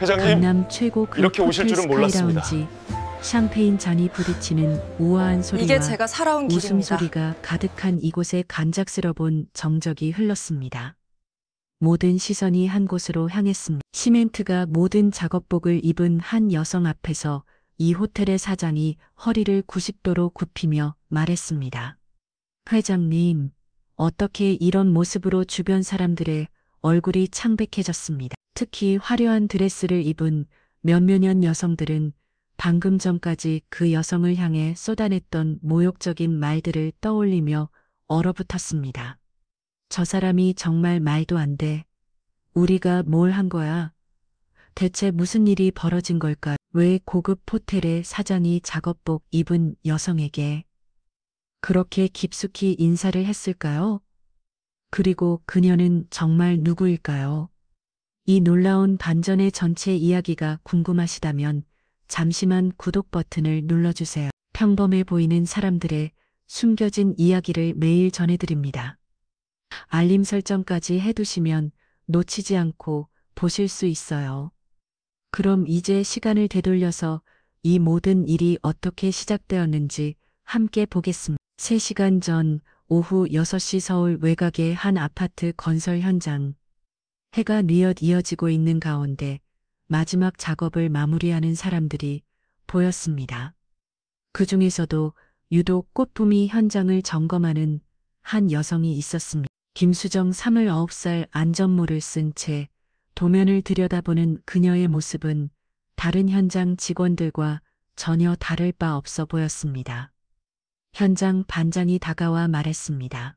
회장님, 강남 최고 이렇게 오실 호텔 줄은 몰랐습니다. 스카이라운지, 샴페인 잔이 부딪히는 우아한 소리와 이게 제가 살아온 길입니다. 웃음소리가 가득한 이곳에 간작스러본 정적이 흘렀습니다. 모든 시선이 한 곳으로 향했습니다. 시멘트가 모든 작업복을 입은 한 여성 앞에서 이 호텔의 사장이 허리를 90도로 굽히며 말했습니다. 회장님, 어떻게 이런 모습으로 주변 사람들의 얼굴이 창백해졌습니다. 특히 화려한 드레스를 입은 몇몇년 여성들은 방금 전까지 그 여성을 향해 쏟아냈던 모욕적인 말들을 떠올리며 얼어붙었습니다. 저 사람이 정말 말도 안 돼. 우리가 뭘 한 거야? 대체 무슨 일이 벌어진 걸까? 왜 고급 호텔의 사장이 작업복 입은 여성에게 그렇게 깊숙이 인사를 했을까요? 그리고 그녀는 정말 누구일까요? 이 놀라운 반전의 전체 이야기가 궁금하시다면 잠시만 구독 버튼을 눌러주세요. 평범해 보이는 사람들의 숨겨진 이야기를 매일 전해드립니다. 알림 설정까지 해두시면 놓치지 않고 보실 수 있어요. 그럼 이제 시간을 되돌려서 이 모든 일이 어떻게 시작되었는지 함께 보겠습니다. 3시간 전 오후 6시 서울 외곽의 한 아파트 건설 현장. 해가 뉘엿 이어지고 있는 가운데 마지막 작업을 마무리하는 사람들이 보였습니다. 그 중에서도 유독 꽃붐이 현장을 점검하는 한 여성이 있었습니다. 김수정 29살 안전모를 쓴 채 도면을 들여다보는 그녀의 모습은 다른 현장 직원들과 전혀 다를 바 없어 보였습니다. 현장 반장이 다가와 말했습니다.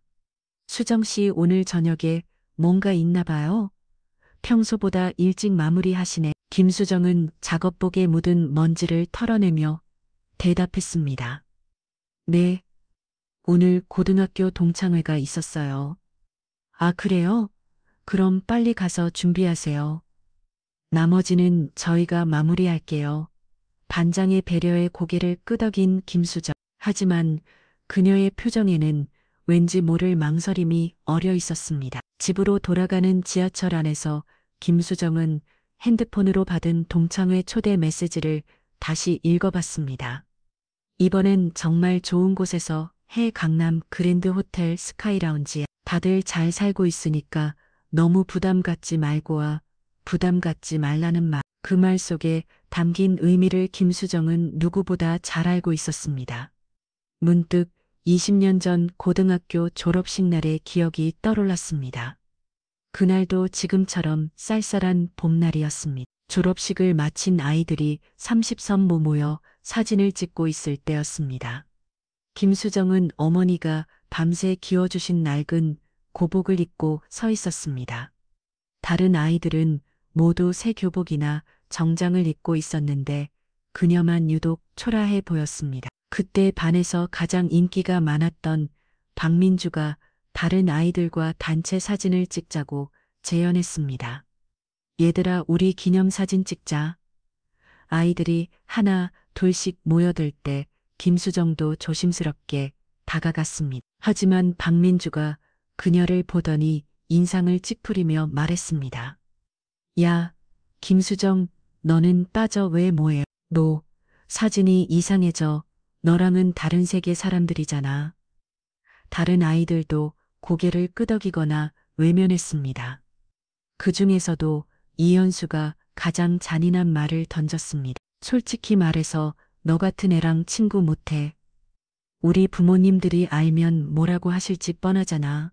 수정 씨 오늘 저녁에 뭔가 있나 봐요. 평소보다 일찍 마무리하시네. 김수정은 작업복에 묻은 먼지를 털어내며 대답했습니다. 네, 오늘 고등학교 동창회가 있었어요. 아, 그래요? 그럼 빨리 가서 준비하세요. 나머지는 저희가 마무리할게요. 반장의 배려에 고개를 끄덕인 김수정. 하지만 그녀의 표정에는 왠지 모를 망설임이 어려 있었습니다. 집으로 돌아가는 지하철 안에서 김수정은 핸드폰으로 받은 동창회 초대 메시지를 다시 읽어봤습니다. 이번엔 정말 좋은 곳에서 해 강남 그랜드 호텔 스카이라운지야. 다들 잘 살고 있으니까 너무 부담 갖지 말고와 부담 갖지 말라는 말. 그 말 속에 담긴 의미를 김수정은 누구보다 잘 알고 있었습니다. 문득 20년 전 고등학교 졸업식 날의 기억이 떠올랐습니다. 그날도 지금처럼 쌀쌀한 봄날이었습니다. 졸업식을 마친 아이들이 30선 모여 사진을 찍고 있을 때였습니다. 김수정은 어머니가 밤새 기워주신 낡은 고복을 입고 서 있었습니다. 다른 아이들은 모두 새 교복이나 정장을 입고 있었는데 그녀만 유독 초라해 보였습니다. 그때 반에서 가장 인기가 많았던 박민주가 다른 아이들과 단체 사진을 찍자고 제안했습니다. 얘들아, 우리 기념사진 찍자. 아이들이 하나, 둘씩 모여들 때 김수정도 조심스럽게 다가갔습니다. 하지만 박민주가 그녀를 보더니 인상을 찌푸리며 말했습니다. 야, 김수정, 너는 빠져 왜 뭐해? 너 사진이 이상해져. 너랑은 다른 세계 사람들이잖아. 다른 아이들도 고개를 끄덕이거나 외면했습니다. 그 중에서도 이현수가 가장 잔인한 말을 던졌습니다. 솔직히 말해서 너 같은 애랑 친구 못해. 우리 부모님들이 알면 뭐라고 하실지 뻔하잖아.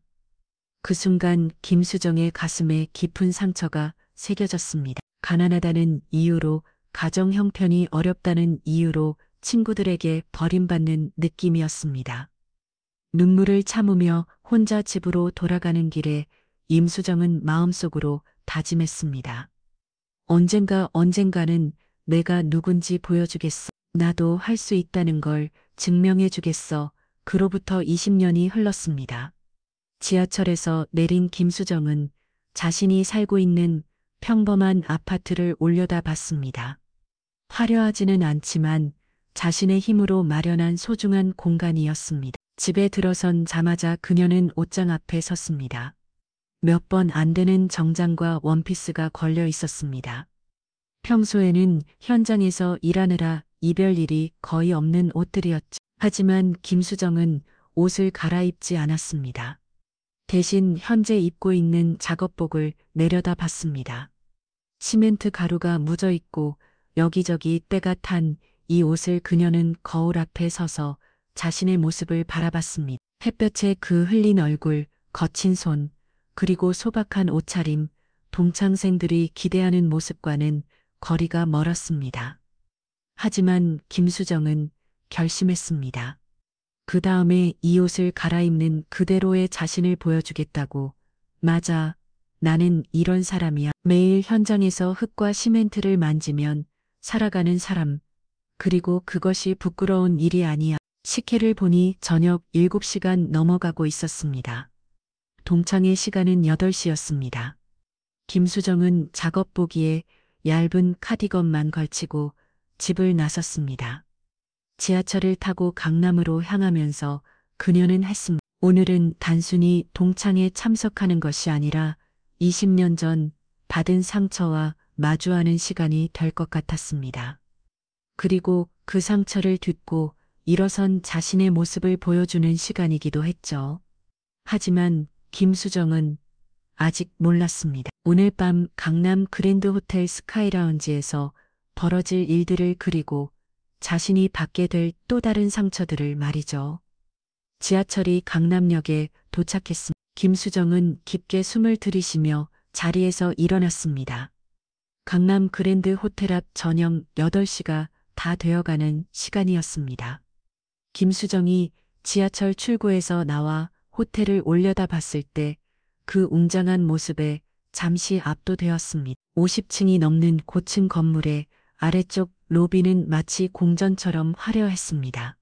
그 순간 김수정의 가슴에 깊은 상처가 새겨졌습니다. 가난하다는 이유로, 가정 형편이 어렵다는 이유로 친구들에게 버림받는 느낌이었습니다. 눈물을 참으며 혼자 집으로 돌아가는 길에 임수정은 마음속으로 다짐했습니다. 언젠가는 내가 누군지 보여주겠어. 나도 할 수 있다는 걸 증명해주겠어. 그로부터 20년이 흘렀습니다. 지하철에서 내린 김수정은 자신이 살고 있는 평범한 아파트를 올려다봤습니다. 화려하지는 않지만 자신의 힘으로 마련한 소중한 공간이었습니다. 집에 들어선자마자 그녀는 옷장 앞에 섰습니다. 몇 번 안 되는 정장과 원피스가 걸려 있었습니다. 평소에는 현장에서 일하느라 이별 일이 거의 없는 옷들이었죠. 하지만 김수정은 옷을 갈아입지 않았습니다. 대신 현재 입고 있는 작업복을 내려다 봤습니다. 시멘트 가루가 묻어 있고 여기저기 때가 탄 이 옷을 그녀는 거울 앞에 서서 자신의 모습을 바라봤습니다. 햇볕에 그 흘린 얼굴, 거친 손, 그리고 소박한 옷차림, 동창생들이 기대하는 모습과는 거리가 멀었습니다. 하지만 김수정은 결심했습니다. 그 다음에 이 옷을 갈아입는 그대로의 자신을 보여주겠다고. 맞아. 나는 이런 사람이야. 매일 현장에서 흙과 시멘트를 만지면 살아가는 사람. 그리고 그것이 부끄러운 일이 아니야. 시계를 보니 저녁 7시간 넘어가고 있었습니다. 동창의 시간은 8시였습니다. 김수정은 작업복이에 얇은 카디건만 걸치고 집을 나섰습니다. 지하철을 타고 강남으로 향하면서 그녀는 했습니다. 오늘은 단순히 동창에 참석하는 것이 아니라 20년 전 받은 상처와 마주하는 시간이 될 것 같았습니다. 그리고 그 상처를 딛고 일어선 자신의 모습을 보여주는 시간이기도 했죠. 하지만 김수정은 아직 몰랐습니다. 오늘 밤 강남 그랜드 호텔 스카이라운지에서 벌어질 일들을 그리고 자신이 받게 될 또 다른 상처들을 말이죠. 지하철이 강남역에 도착했습니다. 김수정은 깊게 숨을 들이쉬며 자리에서 일어났습니다. 강남 그랜드 호텔 앞 저녁 8시가 다 되어가는 시간이었습니다. 김수정이 지하철 출구에서 나와 호텔을 올려다 봤을 때 그 웅장한 모습에 잠시 압도되었습니다. 50층이 넘는 고층 건물의 아래쪽 로비는 마치 궁전처럼 화려했습니다.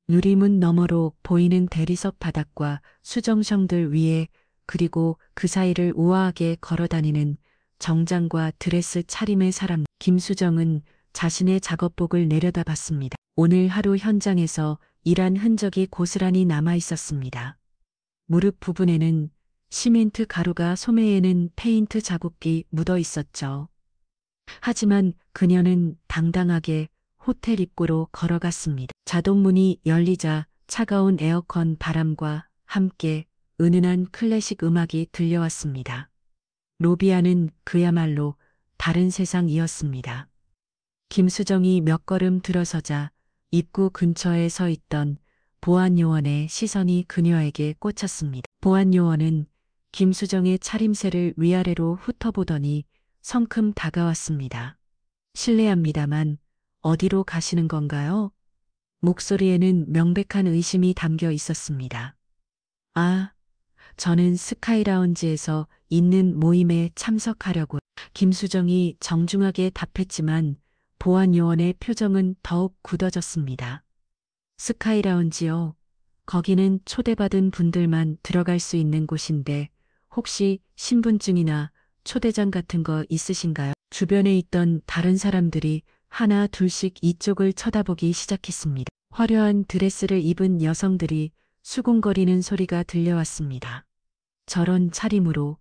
유리문 너머로 보이는 대리석 바닥과 수정션들 위에 그리고 그 사이를 우아하게 걸어다니는 정장과 드레스 차림의 사람. 김수정은 자신의 작업복을 내려다봤습니다. 오늘 하루 현장에서 일한 흔적이 고스란히 남아 있었습니다. 무릎 부분에는 시멘트 가루가 소매에는 페인트 자국이 묻어 있었죠. 하지만 그녀는 당당하게 호텔 입구로 걸어갔습니다. 자동문이 열리자 차가운 에어컨 바람과 함께 은은한 클래식 음악이 들려왔습니다. 로비 안은 그야말로 다른 세상이었습니다. 김수정이 몇 걸음 들어서자 입구 근처에 서 있던 보안요원의 시선이 그녀에게 꽂혔습니다. 보안요원은 김수정의 차림새를 위아래로 훑어보더니 성큼 다가왔습니다. 실례합니다만 어디로 가시는 건가요? 목소리에는 명백한 의심이 담겨 있었습니다. 아, 저는 스카이라운지에서 있는 모임에 참석하려고. 김수정이 정중하게 답했지만 보안요원의 표정은 더욱 굳어졌습니다. 스카이라운지요. 거기는 초대받은 분들만 들어갈 수 있는 곳인데 혹시 신분증이나 초대장 같은 거 있으신가요? 주변에 있던 다른 사람들이 하나 둘씩 이쪽을 쳐다보기 시작했습니다. 화려한 드레스를 입은 여성들이 수군거리는 소리가 들려왔습니다. 저런 차림으로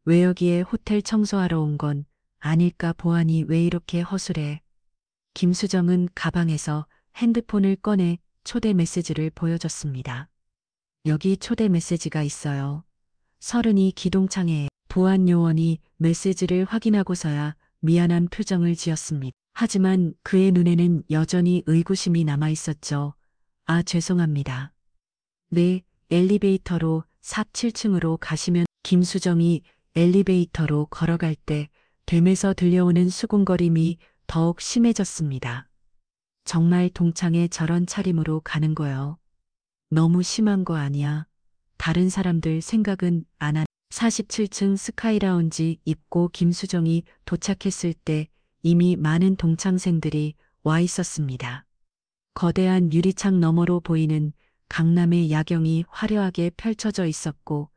왜 여기에 호텔 청소하러 온 건 아닐까. 보안이 왜 이렇게 허술해. 김수정은 가방에서 핸드폰을 꺼내 초대 메시지를 보여줬습니다. 여기 초대 메시지가 있어요. 서른이 기동창에. 보안 요원이 메시지를 확인하고서야 미안한 표정을 지었습니다. 하지만 그의 눈에는 여전히 의구심이 남아 있었죠. 아, 죄송합니다. 네, 엘리베이터로 47층으로 가시면. 김수정이 엘리베이터로 걸어갈 때 됨에서 들려오는 수군거림이 더욱 심해졌습니다. 정말 동창에 저런 차림으로 가는 거요. 너무 심한 거 아니야? 다른 사람들 생각은 안 한. 47층 스카이라운지 입고 김수정이 도착했을 때 이미 많은 동창생들이 와 있었습니다. 거대한 유리창 너머로 보이는 강남의 야경이 화려하게 펼쳐져 있었고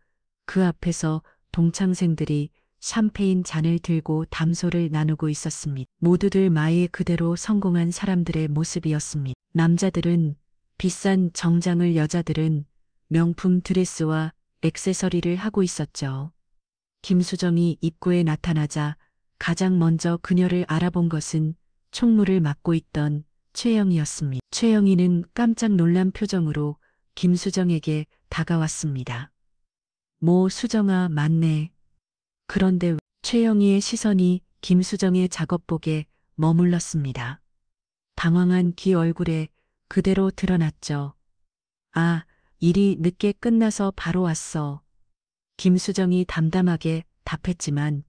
그 앞에서 동창생들이 샴페인 잔을 들고 담소를 나누고 있었습니다. 모두들 말 그대로 성공한 사람들의 모습이었습니다. 남자들은 비싼 정장을, 여자들은 명품 드레스와 액세서리를 하고 있었죠. 김수정이 입구에 나타나자 가장 먼저 그녀를 알아본 것은 총무를 맡고 있던 최영이었습니다. 최영이는 깜짝 놀란 표정으로 김수정에게 다가왔습니다. 뭐 수정아 맞네. 그런데 최영이의 시선이 김수정의 작업복에 머물렀습니다. 당황한 귀 얼굴에 그대로 드러났죠. 아, 일이 늦게 끝나서 바로 왔어. 김수정이 담담하게 답했지만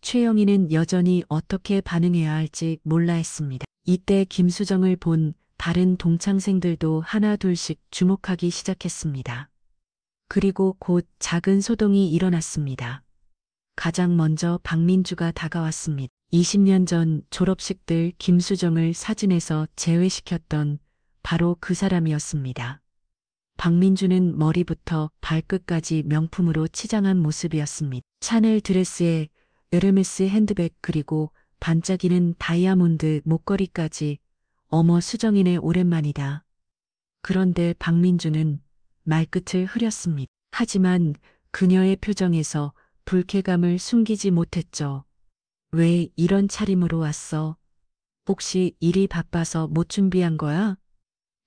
최영이는 여전히 어떻게 반응해야 할지 몰라 했습니다. 이때 김수정을 본 다른 동창생들도 하나 둘씩 주목하기 시작했습니다. 그리고 곧 작은 소동이 일어났습니다. 가장 먼저 박민주가 다가왔습니다. 20년 전 졸업식 때 김수정을 사진에서 제외시켰던 바로 그 사람이었습니다. 박민주는 머리부터 발끝까지 명품으로 치장한 모습이었습니다. 샤넬 드레스에 에르메스 핸드백 그리고 반짝이는 다이아몬드 목걸이까지. 어머 수정이네 오랜만이다. 그런데 박민주는 말끝을 흐렸습니다. 하지만 그녀의 표정에서 불쾌감을 숨기지 못했죠. 왜 이런 차림으로 왔어? 혹시 일이 바빠서 못 준비한 거야?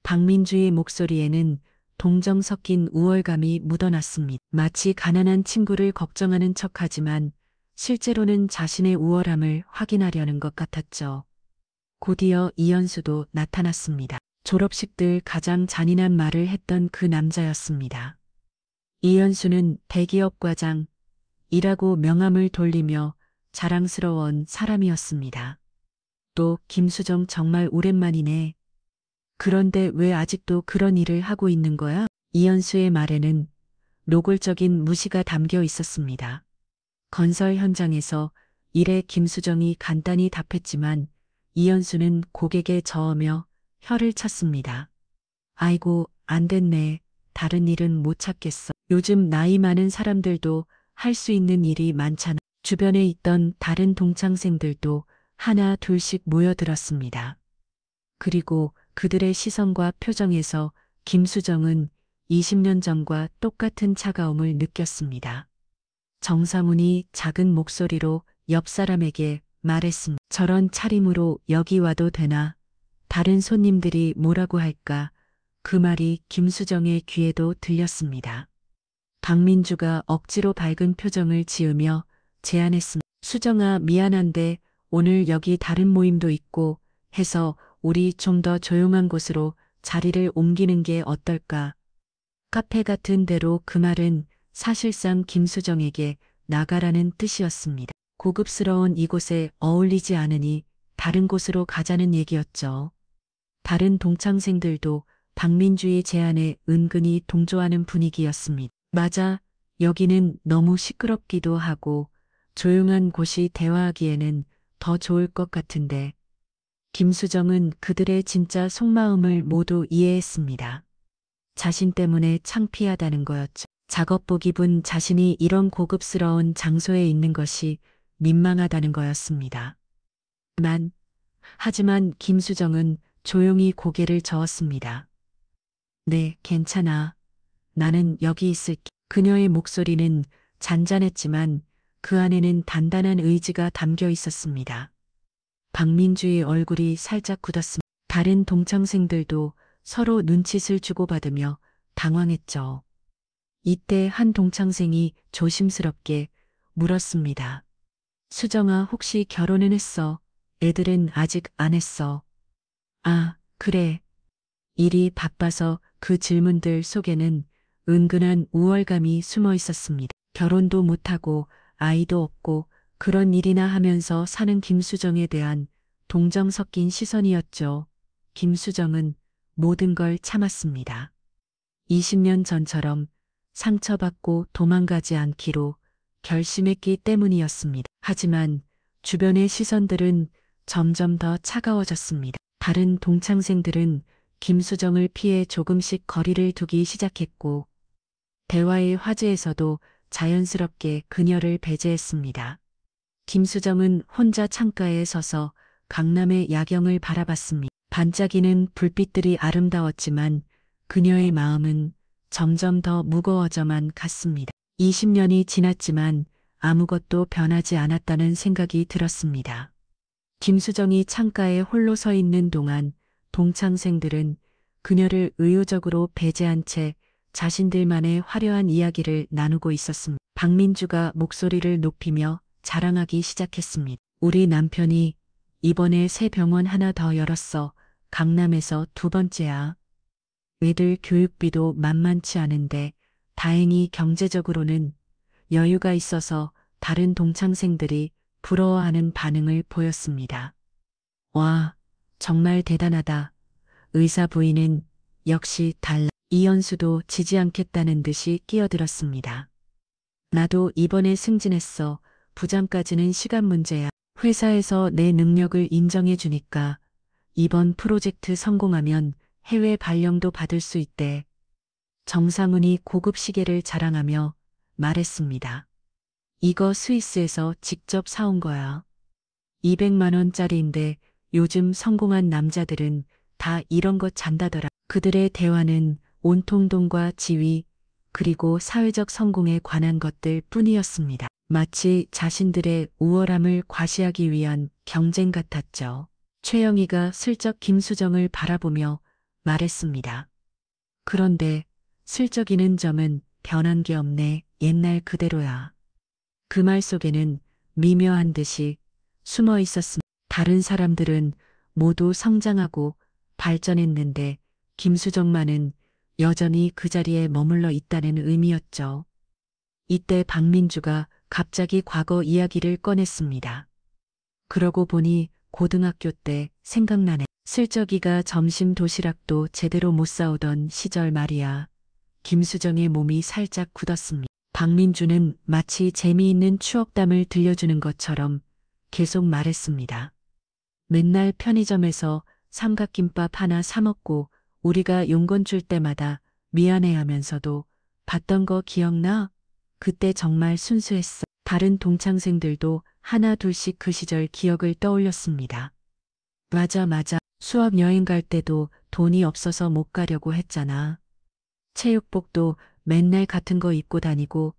박민주의 목소리에는 동정 섞인 우월감이 묻어났습니다. 마치 가난한 친구를 걱정하는 척하지만 실제로는 자신의 우월함을 확인하려는 것 같았죠. 곧이어 이현수도 나타났습니다. 졸업식 때 가장 잔인한 말을 했던 그 남자였습니다. 이현수는 대기업 과장이라고 명함을 돌리며 자랑스러운 사람이었습니다. 또 김수정 정말 오랜만이네. 그런데 왜 아직도 그런 일을 하고 있는 거야? 이현수의 말에는 노골적인 무시가 담겨 있었습니다. 건설 현장에서 일에 김수정이 간단히 답했지만 이현수는 고개에 저으며 혀를 찼습니다. 아이고, 안 됐네. 다른 일은 못 찾겠어. 요즘 나이 많은 사람들도 할 수 있는 일이 많잖아. 주변에 있던 다른 동창생들도 하나 둘씩 모여들었습니다. 그리고 그들의 시선과 표정에서 김수정은 20년 전과 똑같은 차가움을 느꼈습니다. 정사문이 작은 목소리로 옆 사람에게 말했습니다. 저런 차림으로 여기 와도 되나? 다른 손님들이 뭐라고 할까? 그 말이 김수정의 귀에도 들렸습니다. 박민주가 억지로 밝은 표정을 지으며 제안했습니다. 수정아 미안한데 오늘 여기 다른 모임도 있고 해서 우리 좀 더 조용한 곳으로 자리를 옮기는 게 어떨까? 카페 같은 데로. 그 말은 사실상 김수정에게 나가라는 뜻이었습니다. 고급스러운 이곳에 어울리지 않으니 다른 곳으로 가자는 얘기였죠. 다른 동창생들도 박민주의 제안에 은근히 동조하는 분위기였습니다. 맞아, 여기는 너무 시끄럽기도 하고 조용한 곳이 대화하기에는 더 좋을 것 같은데. 김수정은 그들의 진짜 속마음을 모두 이해했습니다. 자신 때문에 창피하다는 거였죠. 작업복 입은 자신이 이런 고급스러운 장소에 있는 것이 민망하다는 거였습니다. 하지만 김수정은 조용히 고개를 저었습니다. 네, 괜찮아. 나는 여기 있을게. 그녀의 목소리는 잔잔했지만 그 안에는 단단한 의지가 담겨 있었습니다. 박민주의 얼굴이 살짝 굳었습니다. 다른 동창생들도 서로 눈짓을 주고받으며 당황했죠. 이때 한 동창생이 조심스럽게 물었습니다. 수정아 혹시 결혼은 했어? 애들은 아직 안 했어. 아, 그래. 일이 바빠서. 그 질문들 속에는 은근한 우월감이 숨어 있었습니다. 결혼도 못하고 아이도 없고 그런 일이나 하면서 사는 김수정에 대한 동정 섞인 시선이었죠. 김수정은 모든 걸 참았습니다. 20년 전처럼 상처받고 도망가지 않기로 결심했기 때문이었습니다. 하지만 주변의 시선들은 점점 더 차가워졌습니다. 다른 동창생들은 김수정을 피해 조금씩 거리를 두기 시작했고 대화의 화제에서도 자연스럽게 그녀를 배제했습니다. 김수정은 혼자 창가에 서서 강남의 야경을 바라봤습니다. 반짝이는 불빛들이 아름다웠지만 그녀의 마음은 점점 더 무거워져만 갔습니다. 20년이 지났지만 아무것도 변하지 않았다는 생각이 들었습니다. 김수정이 창가에 홀로 서 있는 동안 동창생들은 그녀를 의욕적으로 배제한 채 자신들만의 화려한 이야기를 나누고 있었습니다. 박민주가 목소리를 높이며 자랑하기 시작했습니다. 우리 남편이 이번에 새 병원 하나 더 열었어. 강남에서 2번째야. 애들 교육비도 만만치 않은데 다행히 경제적으로는 여유가 있어서 다른 동창생들이 부러워하는 반응을 보였습니다. 와, 정말 대단하다. 의사 부인은 역시 달라. 이현수도 지지 않겠다는 듯이 끼어들었습니다. 나도 이번에 승진했어. 부장까지는 시간 문제야. 회사에서 내 능력을 인정해 주니까 이번 프로젝트 성공하면 해외 발령도 받을 수 있대. 정상훈이 고급 시계를 자랑하며 말했습니다. 이거 스위스에서 직접 사온 거야. 200만 원짜리인데 요즘 성공한 남자들은 다 이런 거 잔다더라. 그들의 대화는 온통 돈과 지위, 그리고 사회적 성공에 관한 것들 뿐이었습니다. 마치 자신들의 우월함을 과시하기 위한 경쟁 같았죠. 최영희가 슬쩍 김수정을 바라보며 말했습니다. 그런데 슬쩍이는 점은 변한 게 없네. 옛날 그대로야. 그 말 속에는 미묘한 듯이 숨어 있었습니다. 다른 사람들은 모두 성장하고 발전했는데 김수정만은 여전히 그 자리에 머물러 있다는 의미였죠. 이때 박민주가 갑자기 과거 이야기를 꺼냈습니다. 그러고 보니 고등학교 때 생각나네. 슬쩍이가 점심 도시락도 제대로 못 사오던 시절 말이야. 김수정의 몸이 살짝 굳었습니다. 박민주는 마치 재미있는 추억담을 들려주는 것처럼 계속 말했습니다. 맨날 편의점에서 삼각김밥 하나 사 먹고 우리가 용건 줄 때마다 미안해하면서도 받던 거 기억나? 그때 정말 순수했어. 다른 동창생들도 하나 둘씩 그 시절 기억을 떠올렸습니다. 맞아. 수업 여행 갈 때도 돈이 없어서 못 가려고 했잖아. 체육복도 맨날 같은 거 입고 다니고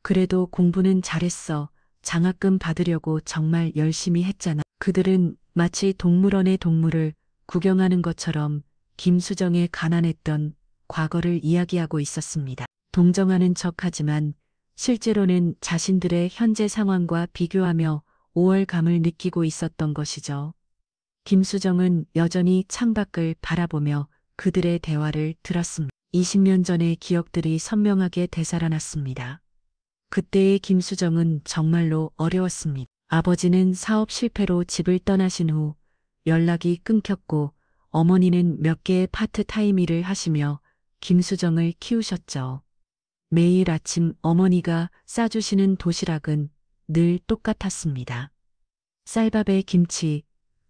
그래도 공부는 잘했어. 장학금 받으려고 정말 열심히 했잖아. 그들은 마치 동물원의 동물을 구경하는 것처럼 김수정의 가난했던 과거를 이야기하고 있었습니다. 동정하는 척하지만 실제로는 자신들의 현재 상황과 비교하며 우월감을 느끼고 있었던 것이죠. 김수정은 여전히 창밖을 바라보며 그들의 대화를 들었습니다. 20년 전의 기억들이 선명하게 되살아났습니다. 그때의 김수정은 정말로 어려웠습니다. 아버지는 사업 실패로 집을 떠나신 후 연락이 끊겼고 어머니는 몇 개의 파트타임 일을 하시며 김수정을 키우셨죠. 매일 아침 어머니가 싸주시는 도시락은 늘 똑같았습니다. 쌀밥에 김치,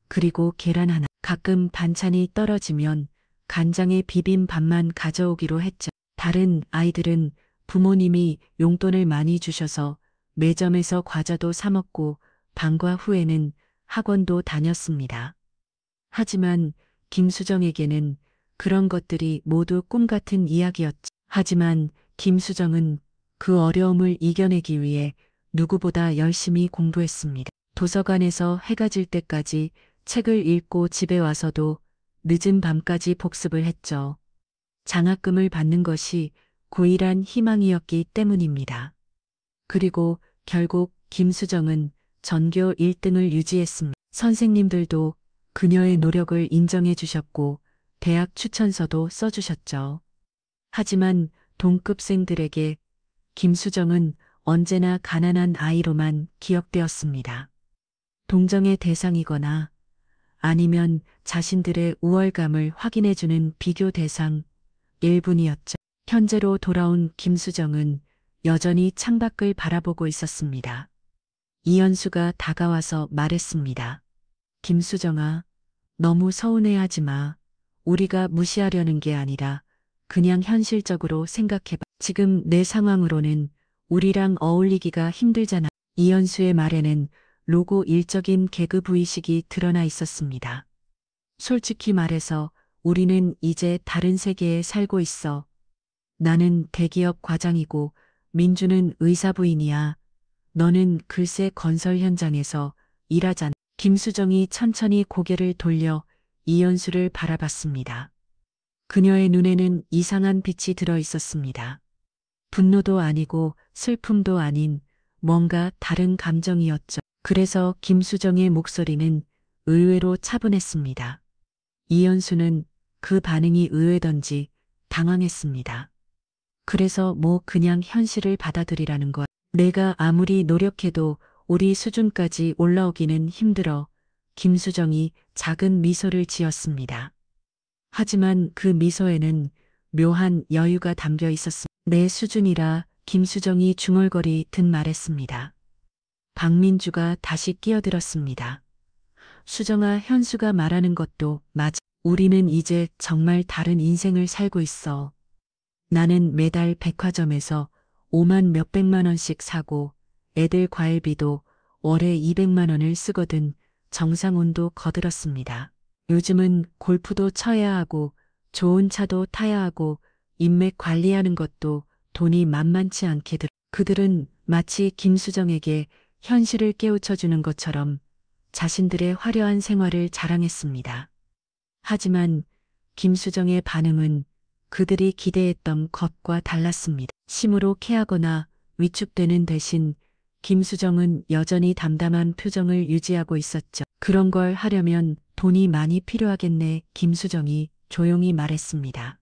그리고 계란 하나. 가끔 반찬이 떨어지면 간장에 비빈 밥만 가져오기로 했죠. 다른 아이들은 부모님이 용돈을 많이 주셔서 매점에서 과자도 사 먹고 방과 후에는 학원도 다녔습니다. 하지만 김수정에게는 그런 것들이 모두 꿈 같은 이야기였죠. 하지만 김수정은 그 어려움을 이겨내기 위해 누구보다 열심히 공부했습니다. 도서관에서 해가 질 때까지 책을 읽고 집에 와서도 늦은 밤까지 복습을 했죠. 장학금을 받는 것이 고일한 희망이었기 때문입니다. 그리고 결국 김수정은 전교 1등을 유지했습니다. 선생님들도 그녀의 노력을 인정해 주셨고 대학 추천서도 써주셨죠. 하지만 동급생들에게 김수정은 언제나 가난한 아이로만 기억되었습니다. 동정의 대상이거나 아니면 자신들의 우월감을 확인해주는 비교 대상 일뿐이었죠. 현재로 돌아온 김수정은 여전히 창밖을 바라보고 있었습니다. 이현수가 다가와서 말했습니다. 김수정아, 너무 서운해하지 마. 우리가 무시하려는 게 아니라 그냥 현실적으로 생각해봐. 지금 내 상황으로는 우리랑 어울리기가 힘들잖아. 이현수의 말에는 로고 일적인 계급의식이 드러나 있었습니다. 솔직히 말해서 우리는 이제 다른 세계에 살고 있어. 나는 대기업 과장이고 민주는 의사 부인이야. 너는 글쎄 건설 현장에서 일하잖아. 김수정이 천천히 고개를 돌려 이현수를 바라봤습니다. 그녀의 눈에는 이상한 빛이 들어 있었습니다. 분노도 아니고 슬픔도 아닌 뭔가 다른 감정이었죠. 그래서 김수정의 목소리는 의외로 차분했습니다. 이현수는 그 반응이 의외던지 당황했습니다. 그래서 뭐 그냥 현실을 받아들이라는 것. 내가 아무리 노력해도 우리 수준까지 올라오기는 힘들어. 김수정이 작은 미소를 지었습니다. 하지만 그 미소에는 묘한 여유가 담겨 있었습니다. 내 수준이라 김수정이 중얼거리듯 말했습니다. 박민주가 다시 끼어들었습니다. 수정아, 현수가 말하는 것도 맞아. 우리는 이제 정말 다른 인생을 살고 있어. 나는 매달 백화점에서 5만 몇백만 원씩 사고 애들 과일비도 월에 200만 원을 쓰거든. 정상훈도 거들었습니다. 요즘은 골프도 쳐야 하고 좋은 차도 타야 하고 인맥 관리하는 것도 돈이 만만치 않게 들어. 그들은 마치 김수정에게 현실을 깨우쳐주는 것처럼 자신들의 화려한 생활을 자랑했습니다. 하지만 김수정의 반응은 그들이 기대했던 것과 달랐습니다. 시무룩해하거나 위축되는 대신 김수정은 여전히 담담한 표정을 유지하고 있었죠. 그런 걸 하려면 돈이 많이 필요하겠네. 김수정이 조용히 말했습니다.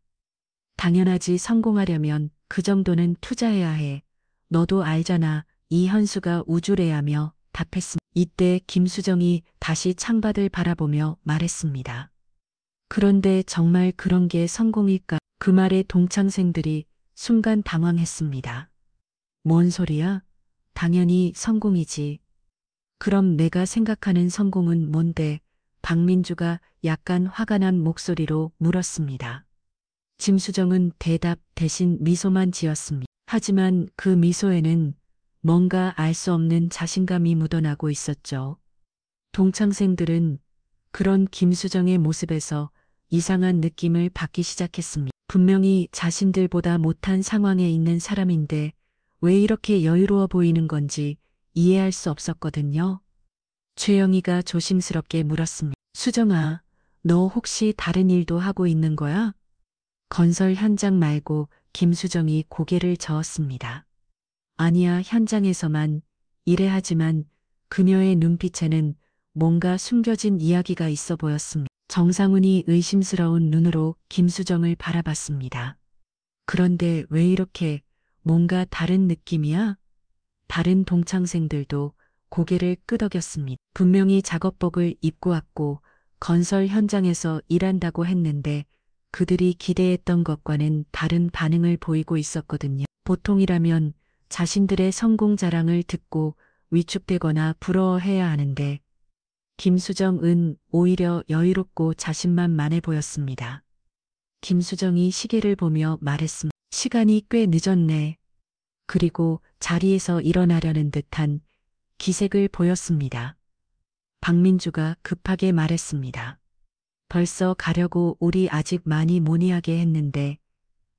당연하지. 성공하려면 그 정도는 투자해야 해. 너도 알잖아. 이현수가 우쭐해하며 답했습니다. 이때 김수정이 다시 창밖을 바라보며 말했습니다. 그런데 정말 그런 게 성공일까? 그 말에 동창생들이 순간 당황했습니다. 뭔 소리야? 당연히 성공이지. 그럼 내가 생각하는 성공은 뭔데? 박민주가 약간 화가 난 목소리로 물었습니다. 김수정은 대답 대신 미소만 지었습니다. 하지만 그 미소에는 뭔가 알 수 없는 자신감이 묻어나고 있었죠. 동창생들은 그런 김수정의 모습에서 이상한 느낌을 받기 시작했습니다. 분명히 자신들보다 못한 상황에 있는 사람인데 왜 이렇게 여유로워 보이는 건지 이해할 수 없었거든요. 최영희가 조심스럽게 물었습니다. 수정아, 너 혹시 다른 일도 하고 있는 거야? 건설 현장 말고. 김수정이 고개를 저었습니다. 아니야, 현장에서만 일해. 하지만 그녀의 눈빛에는 뭔가 숨겨진 이야기가 있어 보였습니다. 정상훈이 의심스러운 눈으로 김수정을 바라봤습니다. 그런데 왜 이렇게 뭔가 다른 느낌이야? 다른 동창생들도 고개를 끄덕였습니다. 분명히 작업복을 입고 왔고 건설 현장에서 일한다고 했는데 그들이 기대했던 것과는 다른 반응을 보이고 있었거든요. 보통이라면 자신들의 성공 자랑을 듣고 위축되거나 부러워해야 하는데 김수정은 오히려 여유롭고 자신만만해 보였습니다. 김수정이 시계를 보며 말했습니다. 시간이 꽤 늦었네. 그리고 자리에서 일어나려는 듯한 기색을 보였습니다. 박민주가 급하게 말했습니다. 벌써 가려고. 우리 아직 많이 모니하게 했는데.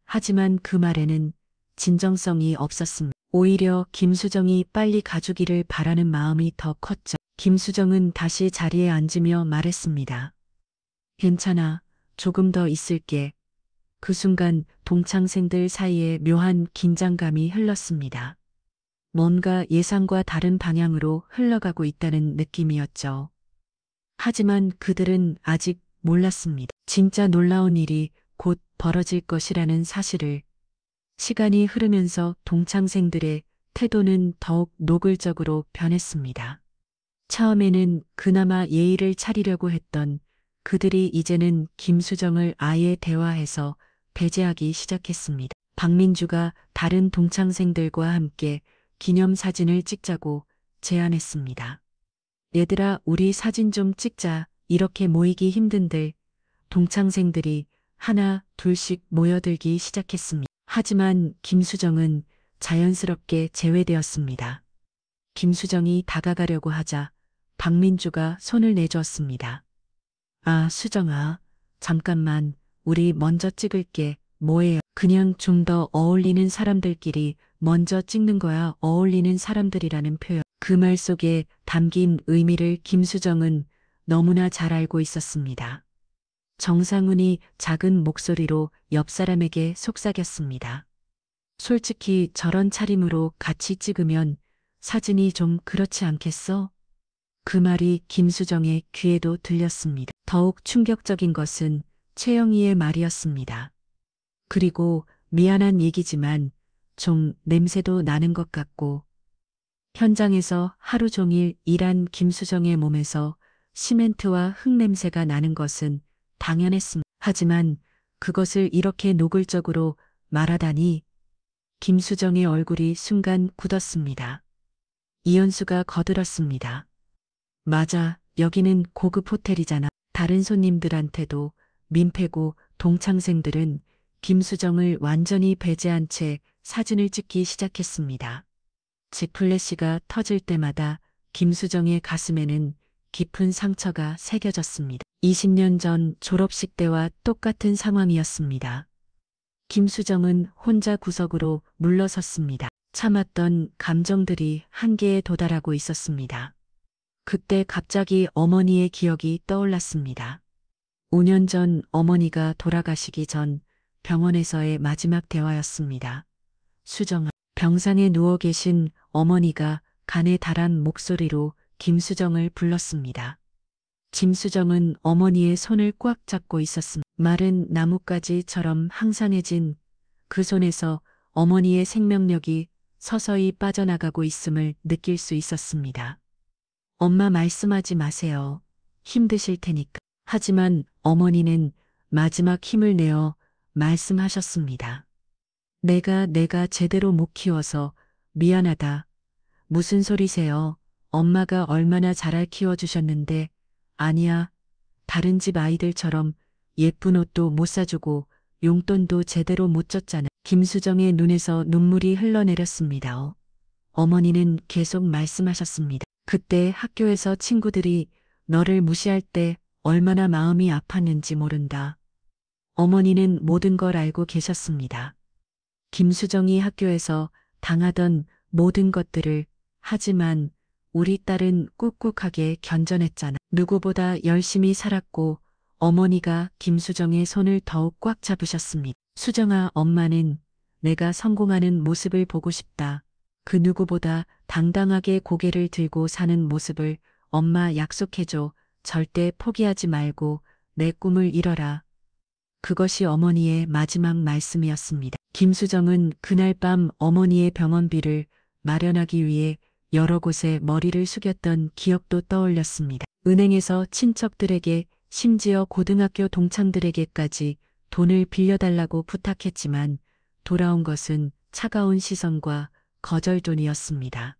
하지만 그 말에는 진정성이 없었습니다. 오히려 김수정이 빨리 가주기를 바라는 마음이 더 컸죠. 김수정은 다시 자리에 앉으며 말했습니다. 괜찮아. 조금 더 있을게. 그 순간 동창생들 사이에 묘한 긴장감이 흘렀습니다. 뭔가 예상과 다른 방향으로 흘러가고 있다는 느낌이었죠. 하지만 그들은 아직 몰랐습니다. 진짜 놀라운 일이 곧 벌어질 것이라는 사실을. 시간이 흐르면서 동창생들의 태도는 더욱 노골적으로 변했습니다. 처음에는 그나마 예의를 차리려고 했던 그들이 이제는 김수정을 아예 대화해서 배제하기 시작했습니다. 박민주가 다른 동창생들과 함께 기념사진을 찍자고 제안했습니다. 얘들아, 우리 사진 좀 찍자. 이렇게 모이기 힘든데. 동창생들이 하나 둘씩 모여들기 시작했습니다. 하지만 김수정은 자연스럽게 제외되었습니다. 김수정이 다가가려고 하자 박민주가 손을 내주었습니다. 아, 수정아, 잠깐만. 우리 먼저 찍을게. 뭐예요? 그냥 좀 더 어울리는 사람들끼리 먼저 찍는 거야 어울리는 사람들이라는 표현. 그 말 속에 담긴 의미를 김수정은 너무나 잘 알고 있었습니다. 정상훈이 작은 목소리로 옆 사람에게 속삭였습니다. 솔직히 저런 차림으로 같이 찍으면 사진이 좀 그렇지 않겠어? 그 말이 김수정의 귀에도 들렸습니다. 더욱 충격적인 것은 최영희의 말이었습니다. 그리고 미안한 얘기지만 좀 냄새도 나는 것 같고. 현장에서 하루 종일 일한 김수정의 몸에서 시멘트와 흙냄새가 나는 것은 당연했습니다. 하지만 그것을 이렇게 노골적으로 말하다니. 김수정의 얼굴이 순간 굳었습니다. 이현수가 거들었습니다. 맞아, 여기는 고급 호텔이잖아. 다른 손님들한테도 민폐고 동창생들은 김수정을 완전히 배제한 채 사진을 찍기 시작했습니다. 집 플래시가 터질 때마다 김수정의 가슴에는 깊은 상처가 새겨졌습니다. 20년 전 졸업식 때와 똑같은 상황이었습니다. 김수정은 혼자 구석으로 물러섰습니다. 참았던 감정들이 한계에 도달하고 있었습니다. 그때 갑자기 어머니의 기억이 떠올랐습니다. 5년 전 어머니가 돌아가시기 전 병원에서의 마지막 대화였습니다. 수정아, 병상에 누워 계신 어머니가 간에 달한 목소리로 김수정을 불렀습니다. 김수정은 어머니의 손을 꽉 잡고 있었습니다. 마른 나뭇가지처럼 항상해진 그 손에서 어머니의 생명력이 서서히 빠져나가고 있음을 느낄 수 있었습니다. 엄마 말씀하지 마세요. 힘드실 테니까. 하지만 어머니는 마지막 힘을 내어 말씀하셨습니다. 내가 제대로 못 키워서 미안하다. 무슨 소리세요? 엄마가 얼마나 잘 키워주셨는데. 아니야. 다른 집 아이들처럼 예쁜 옷도 못 사주고 용돈도 제대로 못 줬잖아. 김수정의 눈에서 눈물이 흘러내렸습니다. 어머니는 계속 말씀하셨습니다. 그때 학교에서 친구들이 너를 무시할 때 얼마나 마음이 아팠는지 모른다. 어머니는 모든 걸 알고 계셨습니다. 김수정이 학교에서 당하던 모든 것들을. 하지만 우리 딸은 꿋꿋하게 견뎌냈잖아. 누구보다 열심히 살았고 어머니가 김수정의 손을 더욱 꽉 잡으셨습니다. 수정아, 엄마는 내가 성공하는 모습을 보고 싶다. 그 누구보다 당당하게 고개를 들고 사는 모습을. 엄마 약속해줘. 절대 포기하지 말고 내 꿈을 이뤄라. 그것이 어머니의 마지막 말씀이었습니다. 김수정은 그날 밤 어머니의 병원비를 마련하기 위해 여러 곳에 머리를 숙였던 기억도 떠올렸습니다. 은행에서 친척들에게, 심지어 고등학교 동창들에게까지 돈을 빌려달라고 부탁했지만 돌아온 것은 차가운 시선과 거절돈이었습니다.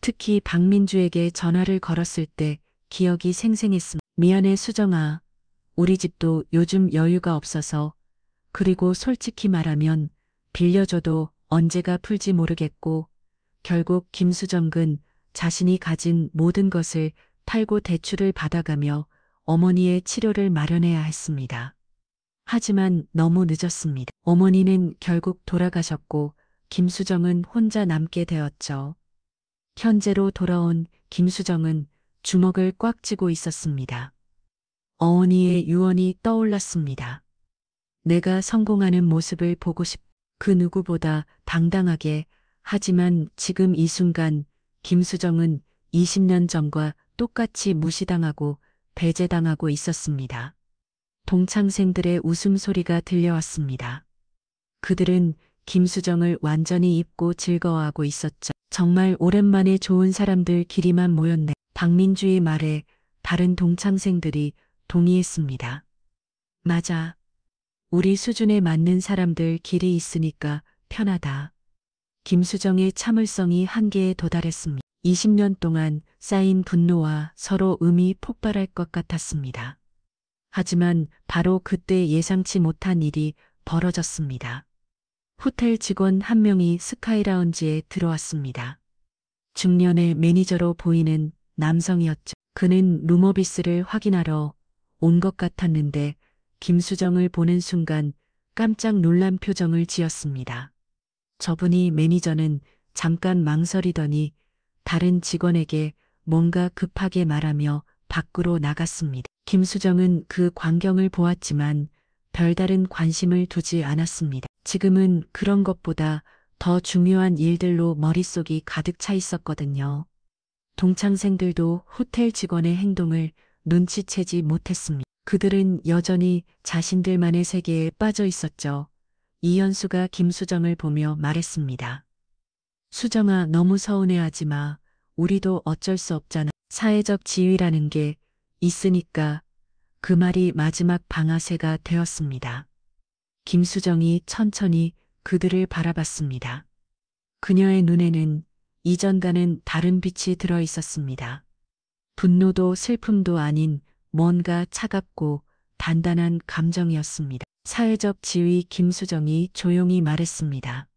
특히 박민주에게 전화를 걸었을 때 기억이 생생했습니다. 미안해 수정아. 우리 집도 요즘 여유가 없어서. 그리고 솔직히 말하면 빌려줘도 언제가 풀지 모르겠고. 결국 김수정은 자신이 가진 모든 것을 팔고 대출을 받아가며 어머니의 치료를 마련해야 했습니다. 하지만 너무 늦었습니다. 어머니는 결국 돌아가셨고 김수정은 혼자 남게 되었죠. 현재로 돌아온 김수정은 주먹을 꽉 쥐고 있었습니다. 어머니의 유언이 떠올랐습니다. 내가 성공하는 모습을 보고 싶. 그 누구보다 당당하게. 하지만 지금 이 순간 김수정은 20년 전과 똑같이 무시당하고 배제당하고 있었습니다. 동창생들의 웃음소리가 들려왔습니다. 그들은 김수정을 완전히 잊고 즐거워하고 있었죠. 정말 오랜만에 좋은 사람들끼리만 모였네. 박민주의 말에 다른 동창생들이 동의했습니다. 맞아. 우리 수준에 맞는 사람들끼리 있으니까 편하다. 김수정의 참을성이 한계에 도달했습니다. 20년 동안 쌓인 분노와 서로 음이 폭발할 것 같았습니다. 하지만 바로 그때 예상치 못한 일이 벌어졌습니다. 호텔 직원 한 명이 스카이라운지에 들어왔습니다. 중년의 매니저로 보이는 남성이었죠. 그는 룸어비스를 확인하러 온 것 같았는데 김수정을 보는 순간 깜짝 놀란 표정을 지었습니다. 저분이 매니저는 잠깐 망설이더니 다른 직원에게 뭔가 급하게 말하며 밖으로 나갔습니다. 김수정은 그 광경을 보았지만 별다른 관심을 두지 않았습니다. 지금은 그런 것보다 더 중요한 일들로 머릿속이 가득 차 있었거든요. 동창생들도 호텔 직원의 행동을 눈치채지 못했습니다. 그들은 여전히 자신들만의 세계에 빠져 있었죠. 이현수가 김수정을 보며 말했습니다. 수정아, 너무 서운해하지 마. 우리도 어쩔 수 없잖아. 사회적 지위라는 게 있으니까. 그 말이 마지막 방아쇠가 되었습니다. 김수정이 천천히 그들을 바라봤습니다. 그녀의 눈에는 이전과는 다른 빛이 들어 있었습니다. 분노도 슬픔도 아닌 뭔가 차갑고 단단한 감정이었습니다. 사회적 지위. 김수정이 조용히 말했습니다.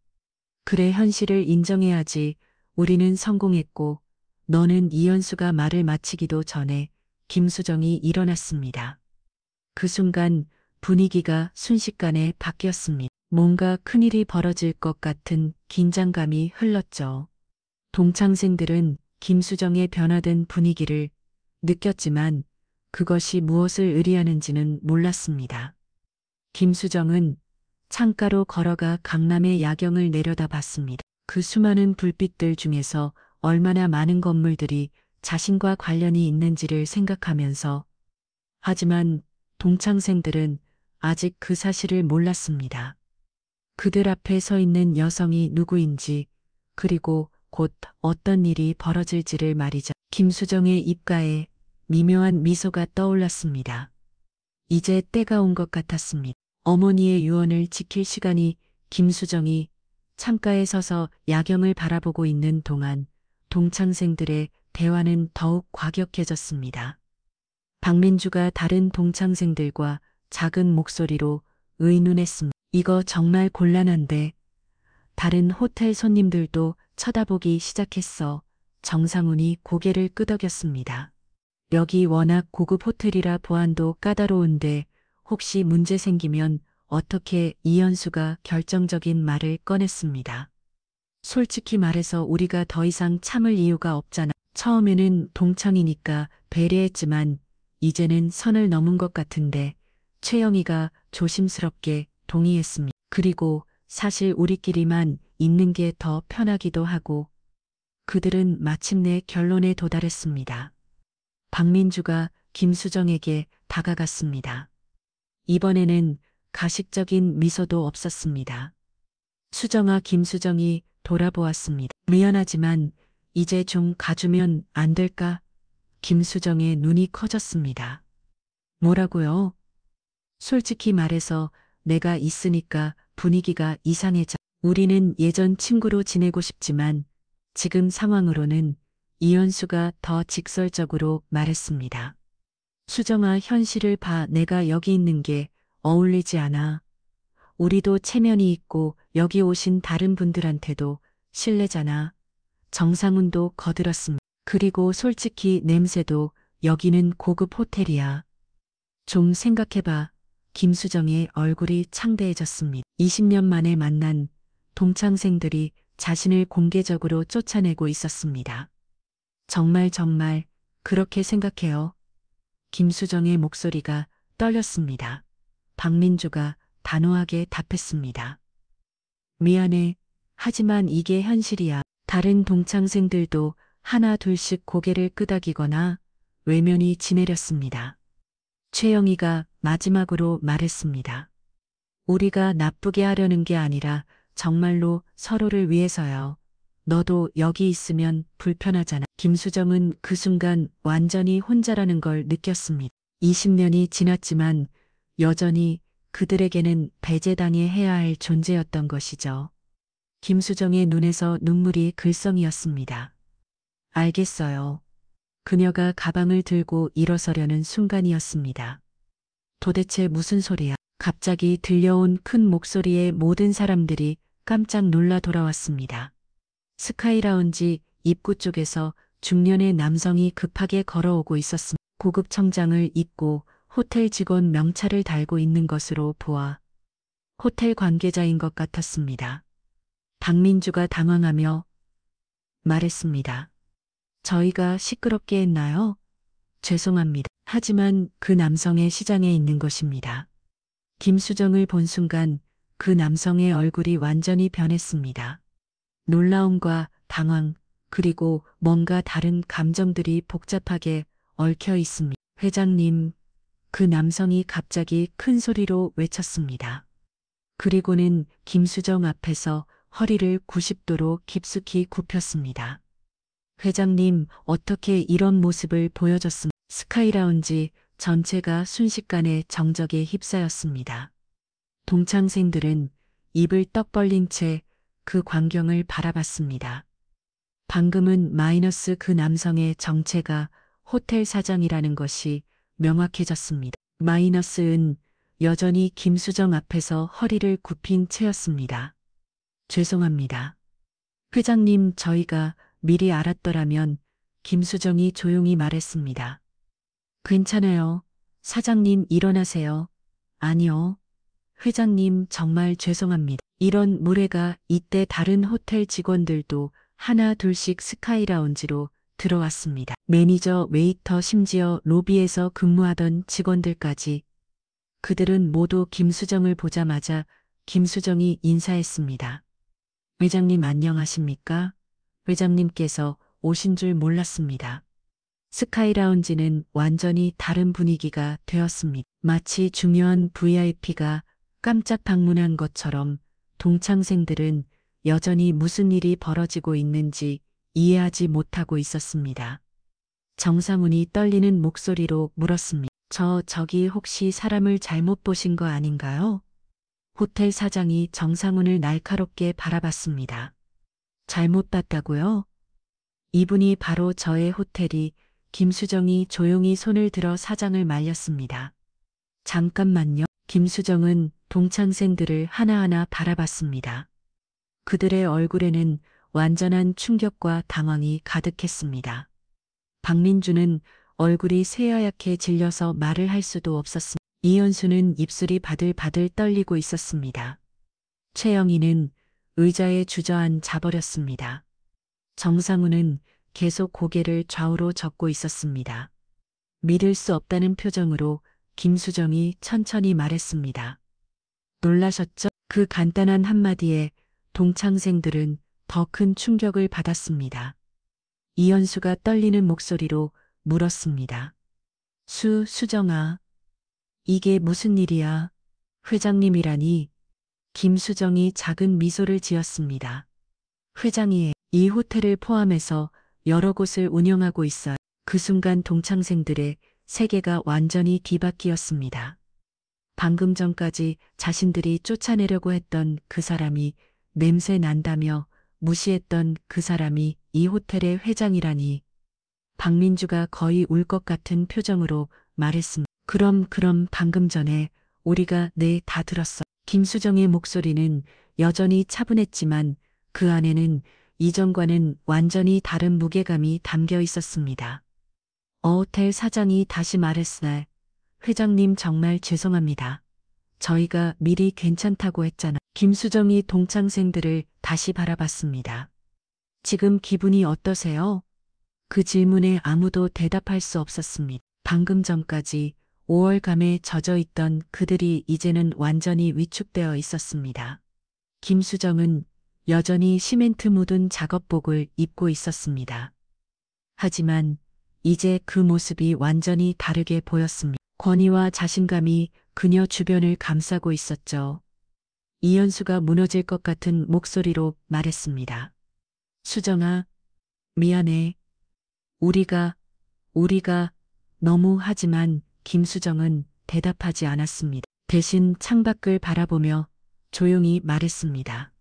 그래, 현실을 인정해야지. 우리는 성공했고. 너는. 이현수가 말을 마치기도 전에 김수정이 일어났습니다. 그 순간 분위기가 순식간에 바뀌었습니다. 뭔가 큰일이 벌어질 것 같은 긴장감이 흘렀죠. 동창생들은 김수정의 변화된 분위기를 느꼈지만 그것이 무엇을 의미하는지는 몰랐습니다. 김수정은 창가로 걸어가 강남의 야경을 내려다봤습니다. 그 수많은 불빛들 중에서 얼마나 많은 건물들이 자신과 관련이 있는지를 생각하면서, 하지만 동창생들은 아직 그 사실을 몰랐습니다. 그들 앞에 서 있는 여성이 누구인지, 그리고 곧 어떤 일이 벌어질지를 말이죠. 김수정의 입가에 미묘한 미소가 떠올랐습니다. 이제 때가 온 것 같았습니다. 어머니의 유언을 지킬 시간이. 김수정이 창가에 서서 야경을 바라보고 있는 동안 동창생들의 대화는 더욱 과격해졌습니다. 박민주가 다른 동창생들과 작은 목소리로 의논했습니다. 이거 정말 곤란한데. 다른 호텔 손님들도 쳐다보기 시작했어. 정상훈이 고개를 끄덕였습니다. 여기 워낙 고급 호텔이라 보안도 까다로운데 혹시 문제 생기면 어떻게. 이현수가 결정적인 말을 꺼냈습니다. 솔직히 말해서 우리가 더 이상 참을 이유가 없잖아. 처음에는 동창이니까 배려했지만 이제는 선을 넘은 것 같은데. 최영희가 조심스럽게 동의했습니다. 그리고 사실 우리끼리만 있는 게 더 편하기도 하고. 그들은 마침내 결론에 도달했습니다. 박민주가 김수정에게 다가갔습니다. 이번에는 가식적인 미소도 없었습니다. 수정아. 김수정이 돌아보았습니다. 미안하지만 이제 좀 가주면 안 될까? 김수정의 눈이 커졌습니다. 뭐라고요? 솔직히 말해서 내가 있으니까 분위기가 이상해져. 우리는 예전 친구로 지내고 싶지만 지금 상황으로는. 이현수가 더 직설적으로 말했습니다. 수정아, 현실을 봐. 내가 여기 있는 게 어울리지 않아. 우리도 체면이 있고 여기 오신 다른 분들한테도 실례잖아. 정상훈도 거들었습니다. 그리고 솔직히 냄새도. 여기는 고급 호텔이야. 좀 생각해봐. 김수정의 얼굴이 창대해졌습니다. 20년 만에 만난 동창생들이 자신을 공개적으로 쫓아내고 있었습니다. 정말 그렇게 생각해요. 김수정의 목소리가 떨렸습니다. 박민주가 단호하게 답했습니다. 미안해. 하지만 이게 현실이야. 다른 동창생들도 하나 둘씩 고개를 끄덕이거나 외면이 지내렸습니다. 최영희가 마지막으로 말했습니다. 우리가 나쁘게 하려는 게 아니라 정말로 서로를 위해서요. 너도 여기 있으면 불편하잖아. 김수정은 그 순간 완전히 혼자라는 걸 느꼈습니다. 20년이 지났지만 여전히 그들에게는 배제당해야 할 존재였던 것이죠. 김수정의 눈에서 눈물이 글썽이었습니다. 알겠어요. 그녀가 가방을 들고 일어서려는 순간이었습니다. 도대체 무슨 소리야? 갑자기 들려온 큰 목소리에 모든 사람들이 깜짝 놀라 돌아왔습니다. 스카이라운지 입구 쪽에서 중년의 남성이 급하게 걸어오고 있었습니다. 고급 청장을 입고 호텔 직원 명찰을 달고 있는 것으로 보아 호텔 관계자인 것 같았습니다. 박민주가 당황하며 말했습니다. 저희가 시끄럽게 했나요? 죄송합니다. 하지만 그 남성의 시장에 있는 것입니다. 김수정을 본 순간 그 남성의 얼굴이 완전히 변했습니다. 놀라움과 당황, 그리고 뭔가 다른 감정들이 복잡하게 얽혀 있습니다. 회장님, 그 남성이 갑자기 큰 소리로 외쳤습니다. 그리고는 김수정 앞에서 허리를 90도로 깊숙이 굽혔습니다. 회장님, 어떻게 이런 모습을 보여줬습니까? 스카이라운지 전체가 순식간에 정적에 휩싸였습니다. 동창생들은 입을 떡 벌린 채 그 광경을 바라봤습니다. 방금은 마이너스 그 남성의 정체가 호텔 사장이라는 것이 명확해졌습니다. 마이너스은 여전히 김수정 앞에서 허리를 굽힌 채였습니다. 죄송합니다. 회장님, 저희가 미리 알았더라면. 김수정이 조용히 말했습니다. 괜찮아요. 사장님, 일어나세요. 아니요. 회장님, 정말 죄송합니다. 이런 무례가 이때 다른 호텔 직원들도 하나 둘씩 스카이라운지로 들어왔습니다. 매니저, 웨이터, 심지어 로비에서 근무하던 직원들까지. 그들은 모두 김수정을 보자마자 김수정이 인사했습니다. 회장님, 안녕하십니까? 회장님께서 오신 줄 몰랐습니다. 스카이라운지는 완전히 다른 분위기가 되었습니다. 마치 중요한 VIP가 깜짝 방문한 것처럼 동창생들은 여전히 무슨 일이 벌어지고 있는지 이해하지 못하고 있었습니다. 정상훈이 떨리는 목소리로 물었습니다. 저기 혹시 사람을 잘못 보신 거 아닌가요? 호텔 사장이 정상훈을 날카롭게 바라봤습니다. 잘못 봤다고요? 이분이 바로 저의 호텔이. 김수정이 조용히 손을 들어 사장을 말렸습니다. 잠깐만요. 김수정은 동창생들을 하나하나 바라봤습니다. 그들의 얼굴에는 완전한 충격과 당황이 가득했습니다. 박민주는 얼굴이 새하얗게 질려서 말을 할 수도 없었습니다. 이현수는 입술이 바들바들 떨리고 있었습니다. 최영희는 의자에 주저앉아 버렸습니다. 정상훈은 계속 고개를 좌우로 젓고 있었습니다. 믿을 수 없다는 표정으로 김수정이 천천히 말했습니다. 놀라셨죠? 그 간단한 한마디에 동창생들은 더 큰 충격을 받았습니다. 이현수가 떨리는 목소리로 물었습니다. 수정아, 이게 무슨 일이야? 회장님이라니. 김수정이 작은 미소를 지었습니다. 회장이 이 호텔을 포함해서 여러 곳을 운영하고 있어요. 그 순간 동창생들의 세계가 완전히 뒤바뀌었습니다. 방금 전까지 자신들이 쫓아내려고 했던 그 사람이, 냄새 난다며 무시했던 그 사람이 이 호텔의 회장이라니. 박민주가 거의 울 것 같은 표정으로 말했습니다. 그럼 방금 전에 우리가 다 들었어. 김수정의 목소리는 여전히 차분했지만 그 안에는 이전과는 완전히 다른 무게감이 담겨 있었습니다. 호텔 사장이 다시 말했으나, 회장님 정말 죄송합니다. 저희가 미리 괜찮다고 했잖아. 김수정이 동창생들을 다시 바라봤습니다. 지금 기분이 어떠세요? 그 질문에 아무도 대답할 수 없었습니다. 방금 전까지 5월감에 젖어 있던 그들이 이제는 완전히 위축되어 있었습니다. 김수정은 여전히 시멘트 묻은 작업복을 입고 있었습니다. 하지만 이제 그 모습이 완전히 다르게 보였습니다. 권위와 자신감이 그녀 주변을 감싸고 있었죠. 이현수가 무너질 것 같은 목소리로 말했습니다. 수정아, 미안해. 우리가 너무. 하지만 김수정은 대답하지 않았습니다. 대신 창밖을 바라보며 조용히 말했습니다.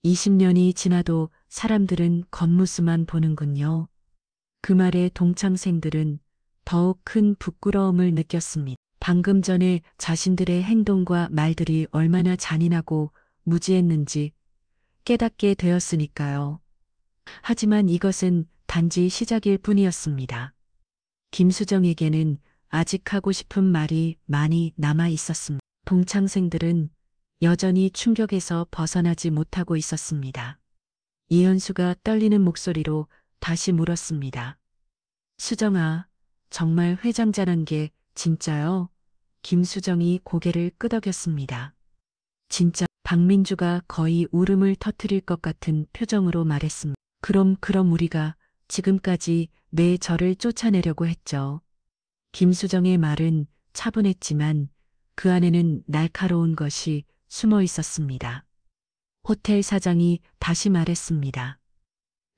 20년이 지나도 사람들은 겉모습만 보는군요. 그 말에 동창생들은 더욱 큰 부끄러움을 느꼈습니다. 방금 전에 자신들의 행동과 말들이 얼마나 잔인하고 무지했는지 깨닫게 되었으니까요. 하지만 이것은 단지 시작일 뿐이었습니다. 김수정에게는 아직 하고 싶은 말이 많이 남아 있었습니다. 동창생들은 여전히 충격에서 벗어나지 못하고 있었습니다. 이현수가 떨리는 목소리로 다시 물었습니다. 수정아, 정말 회장자란 게 진짜요? 김수정이 고개를 끄덕였습니다. 진짜. 박민주가 거의 울음을 터뜨릴 것 같은 표정으로 말했습니다. 그럼 우리가 지금까지 내 저를 쫓아내려고 했죠. 김수정의 말은 차분했지만 그 안에는 날카로운 것이 숨어 있었습니다. 호텔 사장이 다시 말했습니다.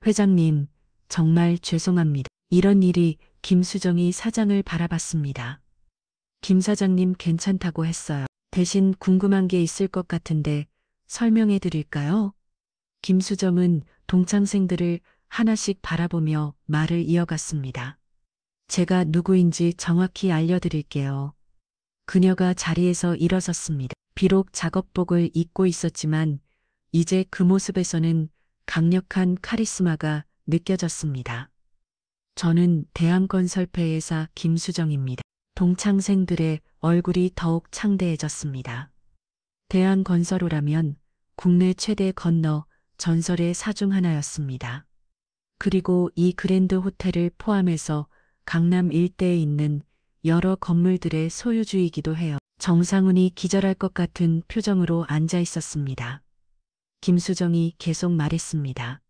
회장님, 정말 죄송합니다. 이런 일이. 김수정이 사장을 바라봤습니다. 김 사장님 괜찮다고 했어요. 대신 궁금한 게 있을 것 같은데 설명해 드릴까요? 김수정은 동창생들을 하나씩 바라보며 말을 이어갔습니다. 제가 누구인지 정확히 알려드릴게요. 그녀가 자리에서 일어섰습니다. 비록 작업복을 입고 있었지만 이제 그 모습에서는 강력한 카리스마가 느껴졌습니다. 저는 대한건설폐회사 김수정입니다. 동창생들의 얼굴이 더욱 창대해졌습니다. 대한건설호라면 국내 최대 건너 전설의 사 중 하나였습니다. 그리고 이 그랜드 호텔을 포함해서 강남 일대에 있는 여러 건물들의 소유주이기도 해요. 정상훈이 기절할 것 같은 표정으로 앉아 있었습니다. 김수정이 계속 말했습니다.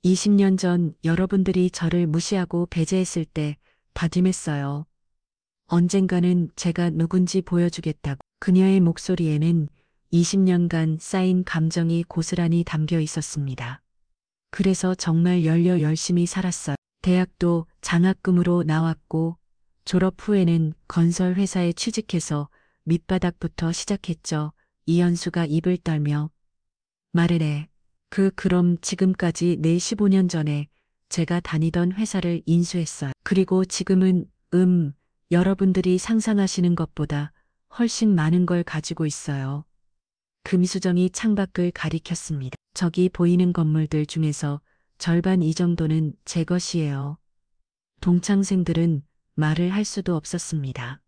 20년 전 여러분들이 저를 무시하고 배제했을 때 다짐했어요. 언젠가는 제가 누군지 보여주겠다고. 그녀의 목소리에는 20년간 쌓인 감정이 고스란히 담겨 있었습니다. 그래서 정말 열심히 살았어요. 대학도 장학금으로 나왔고 졸업 후에는 건설회사에 취직해서 밑바닥부터 시작했죠. 이현수가 입을 떨며 말을 해. 그럼 지금까지 내 15년 전에 제가 다니던 회사를 인수했어요. 그리고 지금은 여러분들이 상상하시는 것보다 훨씬 많은 걸 가지고 있어요. 금수정이 창밖을 가리켰습니다. 저기 보이는 건물들 중에서 절반 이 정도는 제 것이에요. 동창생들은 말을 할 수도 없었습니다.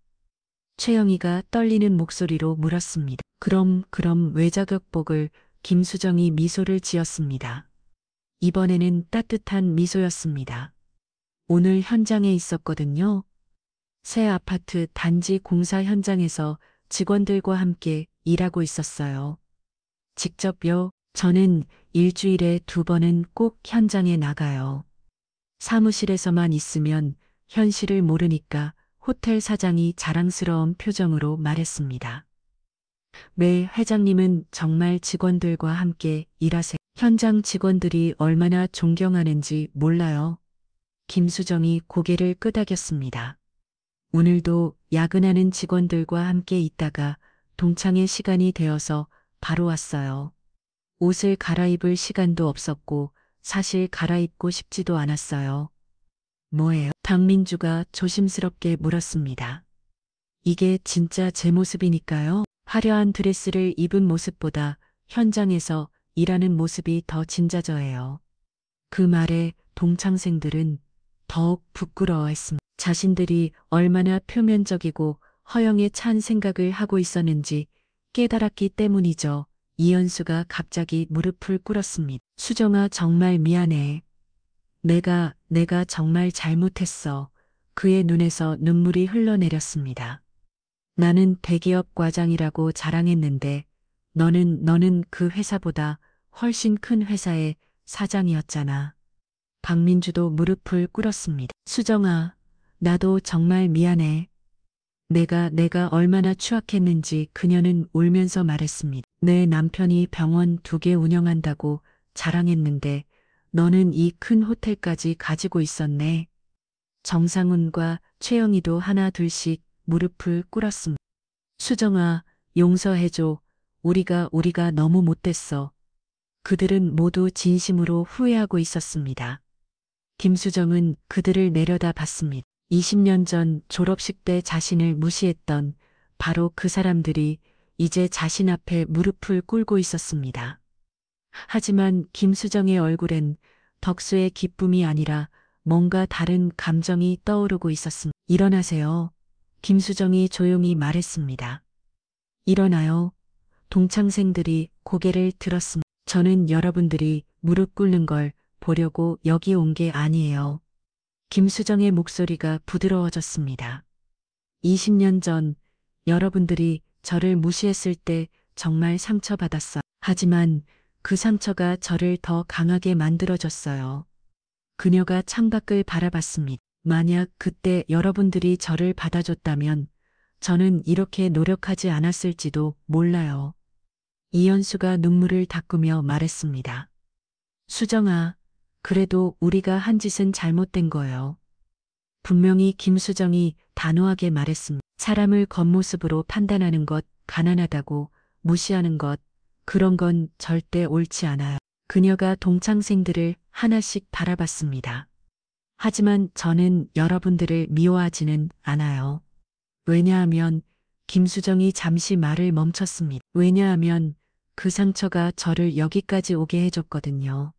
최영희가 떨리는 목소리로 물었습니다. 그럼 외자격복을. 김수정이 미소를 지었습니다. 이번에는 따뜻한 미소였습니다. 오늘 현장에 있었거든요. 새 아파트 단지 공사 현장에서 직원들과 함께 일하고 있었어요. 직접요. 저는 일주일에 2번은 꼭 현장에 나가요. 사무실에서만 있으면 현실을 모르니까. 호텔 사장이 자랑스러운 표정으로 말했습니다. 네, 회장님은 정말 직원들과 함께 일하세요. 현장 직원들이 얼마나 존경하는지 몰라요. 김수정이 고개를 끄덕였습니다. 오늘도 야근하는 직원들과 함께 있다가 동창회 시간이 되어서 바로 왔어요. 옷을 갈아입을 시간도 없었고 사실 갈아입고 싶지도 않았어요. 뭐예요? 박민주가 조심스럽게 물었습니다. 이게 진짜 제 모습이니까요. 화려한 드레스를 입은 모습보다 현장에서 일하는 모습이 더 진자저예요. 그 말에 동창생들은 더욱 부끄러워했습니다. 자신들이 얼마나 표면적이고 허영에 찬 생각을 하고 있었는지 깨달았기 때문이죠. 이현수가 갑자기 무릎을 꿇었습니다. 수정아, 정말 미안해. 내가 정말 잘못했어. 그의 눈에서 눈물이 흘러내렸습니다. 나는 대기업 과장이라고 자랑했는데 너는 그 회사보다 훨씬 큰 회사의 사장이었잖아. 박민주도 무릎을 꿇었습니다. 수정아, 나도 정말 미안해. 내가 얼마나 추악했는지. 그녀는 울면서 말했습니다. 내 남편이 병원 2개 운영한다고 자랑했는데 너는 이 큰 호텔까지 가지고 있었네. 정상훈과 최영희도 하나 둘씩 무릎을 꿇었습니다. 수정아, 용서해줘. 우리가 너무 못됐어. 그들은 모두 진심으로 후회하고 있었습니다. 김수정은 그들을 내려다 봤습니다. 20년 전 졸업식 때 자신을 무시했던 바로 그 사람들이 이제 자신 앞에 무릎을 꿇고 있었습니다. 하지만 김수정의 얼굴엔 덕수의 기쁨이 아니라 뭔가 다른 감정이 떠오르고 있었습니다. 일어나세요. 김수정이 조용히 말했습니다. 일어나요. 동창생들이 고개를 들었습니다. 저는 여러분들이 무릎 꿇는 걸 보려고 여기 온 게 아니에요. 김수정의 목소리가 부드러워졌습니다. 20년 전 여러분들이 저를 무시했을 때 정말 상처받았어요. 하지만 그 상처가 저를 더 강하게 만들어줬어요. 그녀가 창밖을 바라봤습니다. 만약 그때 여러분들이 저를 받아줬다면 저는 이렇게 노력하지 않았을지도 몰라요. 이현수가 눈물을 닦으며 말했습니다. 수정아, 그래도 우리가 한 짓은 잘못된 거예요. 분명히 김수정이 단호하게 말했습니다. 사람을 겉모습으로 판단하는 것, 가난하다고 무시하는 것, 그런 건 절대 옳지 않아요. 그녀가 동창생들을 하나씩 바라봤습니다. 하지만 저는 여러분들을 미워하지는 않아요. 왜냐하면 김수정이 잠시 말을 멈췄습니다. 왜냐하면 그 상처가 저를 여기까지 오게 해줬거든요.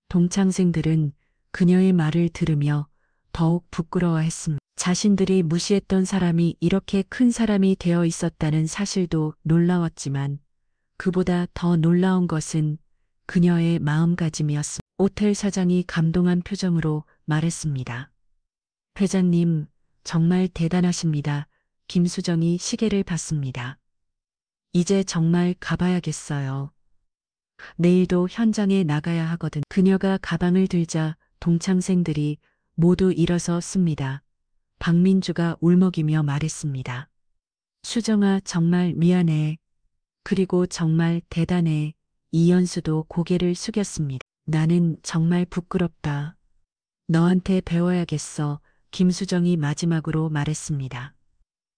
동창생들은 그녀의 말을 들으며 더욱 부끄러워했습니다. 자신들이 무시했던 사람이 이렇게 큰 사람이 되어 있었다는 사실도 놀라웠지만 그보다 더 놀라운 것은 그녀의 마음가짐이었습니다. 호텔 사장이 감동한 표정으로 말했습니다. 회장님, 정말 대단하십니다. 김수정이 시계를 봤습니다. 이제 정말 가봐야겠어요. 내일도 현장에 나가야 하거든. 그녀가 가방을 들자 동창생들이 모두 일어섰습니다. 박민주가 울먹이며 말했습니다. 수정아, 정말 미안해. 그리고 정말 대단해. 이현수도 고개를 숙였습니다. 나는 정말 부끄럽다. 너한테 배워야겠어. 김수정이 마지막으로 말했습니다.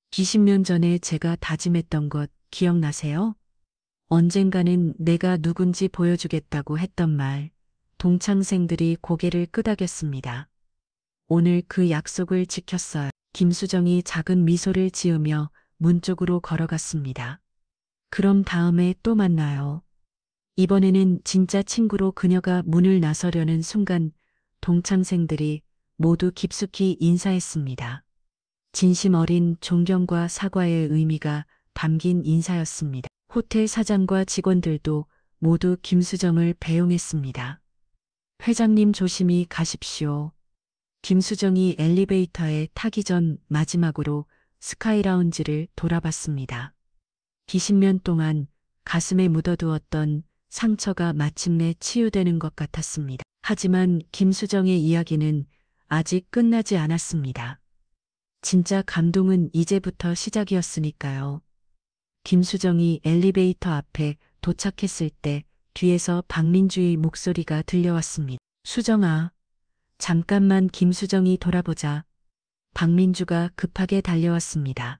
20년 전에 제가 다짐했던 것 기억나세요? 언젠가는 내가 누군지 보여주겠다고 했던 말. 동창생들이 고개를 끄덕였습니다. 오늘 그 약속을 지켰어요. 김수정이 작은 미소를 지으며 문 쪽으로 걸어갔습니다. 그럼 다음에 또 만나요. 이번에는 진짜 친구로 그녀가 문을 나서려는 순간 동창생들이 모두 깊숙이 인사했습니다. 진심 어린 존경과 사과의 의미가 담긴 인사였습니다. 호텔 사장과 직원들도 모두 김수정을 배웅했습니다. 회장님 조심히 가십시오. 김수정이 엘리베이터에 타기 전 마지막으로 스카이라운지를 돌아봤습니다. 20년 동안 가슴에 묻어두었던 상처가 마침내 치유되는 것 같았습니다. 하지만 김수정의 이야기는 아직 끝나지 않았습니다. 진짜 감동은 이제부터 시작이었으니까요. 김수정이 엘리베이터 앞에 도착했을 때 뒤에서 박민주의 목소리가 들려왔습니다. 수정아, 잠깐만. 김수정이 돌아보자 박민주가 급하게 달려왔습니다.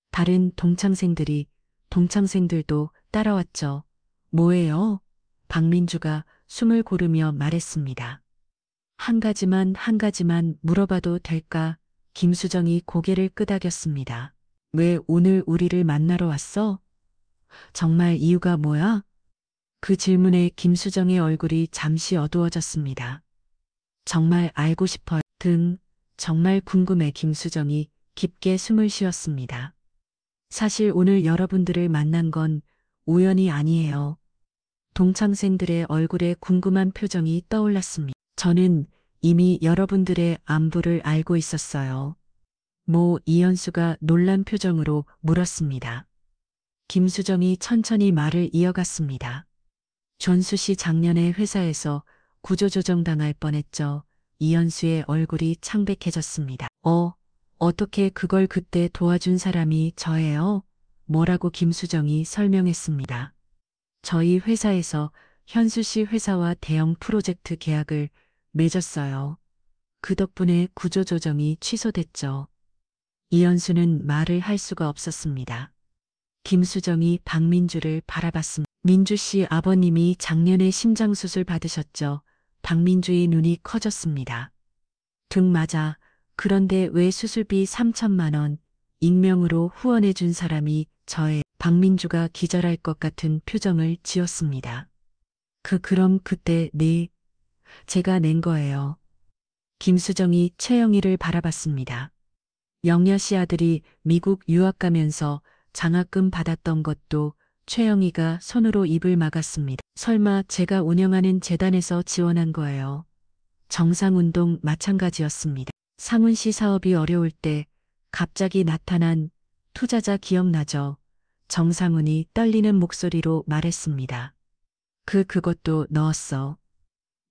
다른 동창생들도 따라왔죠. 뭐예요? 박민주가 숨을 고르며 말했습니다. 한 가지만 물어봐도 될까? 김수정이 고개를 끄덕였습니다. 왜 오늘 우리를 만나러 왔어? 정말 이유가 뭐야? 그 질문에 김수정의 얼굴이 잠시 어두워졌습니다. 정말 알고 싶어요. 정말 궁금해. 김수정이 깊게 숨을 쉬었습니다. 사실 오늘 여러분들을 만난 건 우연이 아니에요. 동창생들의 얼굴에 궁금한 표정이 떠올랐습니다. 저는 이미 여러분들의 안부를 알고 있었어요. 이현수가 놀란 표정으로 물었습니다. 김수정이 천천히 말을 이어갔습니다. 전수 씨 작년에 회사에서 구조조정당할 뻔했죠. 이현수의 얼굴이 창백해졌습니다. 어떻게 그걸 그때 도와준 사람이 저예요? 뭐라고 김수정이 설명했습니다. 저희 회사에서 현수 씨 회사와 대형 프로젝트 계약을 맺었어요. 그 덕분에 구조조정이 취소됐죠. 이현수는 말을 할 수가 없었습니다. 김수정이 박민주를 바라봤습니다. 민주 씨 아버님이 작년에 심장수술 받으셨죠. 박민주의 눈이 커졌습니다. 맞아. 그런데 왜 수술비 3천만 원 익명으로 후원해 준 사람이 저의 박민주가 기절할 것 같은 표정을 지었습니다. 그럼 그때 제가 낸 거예요. 김수정이 최영희를 바라봤습니다. 영야 씨 아들이 미국 유학 가면서 장학금 받았던 것도 최영희가 손으로 입을 막았습니다. 설마 제가 운영하는 재단에서 지원한 거예요. 정상운동 마찬가지였습니다. 상훈씨 사업이 어려울 때 갑자기 나타난 투자자 기억나죠? 정상훈이 떨리는 목소리로 말했습니다. 그것도 넣었어.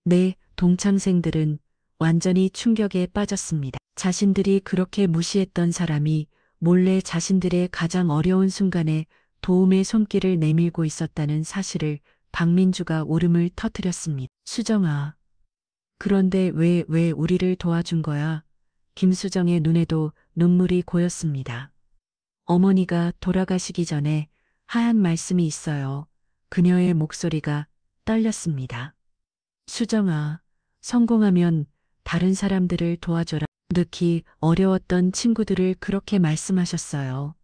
네, 동창생들은 완전히 충격에 빠졌습니다. 자신들이 그렇게 무시했던 사람이 몰래 자신들의 가장 어려운 순간에 도움의 손길을 내밀고 있었다는 사실을 박민주가 울음을 터뜨렸습니다. 수정아. 그런데 왜 우리를 도와준 거야? 김수정의 눈에도 눈물이 고였습니다. 어머니가 돌아가시기 전에 하얀 말씀이 있어요. 그녀의 목소리가 떨렸습니다. 수정아, 성공하면 다른 사람들을 도와줘라. 특히 어려웠던 친구들을 그렇게 말씀하셨어요.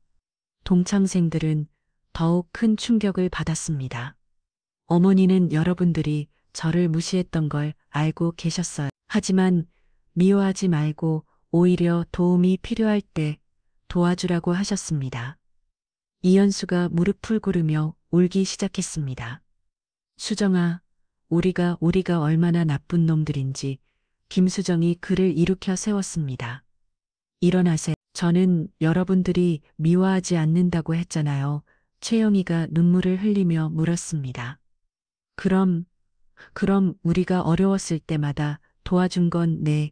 동창생들은 더욱 큰 충격을 받았습니다. 어머니는 여러분들이 저를 무시했던 걸 알고 계셨어요. 하지만 미워하지 말고 오히려 도움이 필요할 때 도와주라고 하셨습니다. 이현수가 무릎을 꿇으며 울기 시작했습니다. 수정아, 우리가 얼마나 나쁜 놈들인지. 김수정이 그를 일으켜 세웠습니다. 일어나세. 저는 여러분들이 미워하지 않는다고 했잖아요. 최영희가 눈물을 흘리며 물었습니다. 그럼 우리가 어려웠을 때마다 도와준 건 네.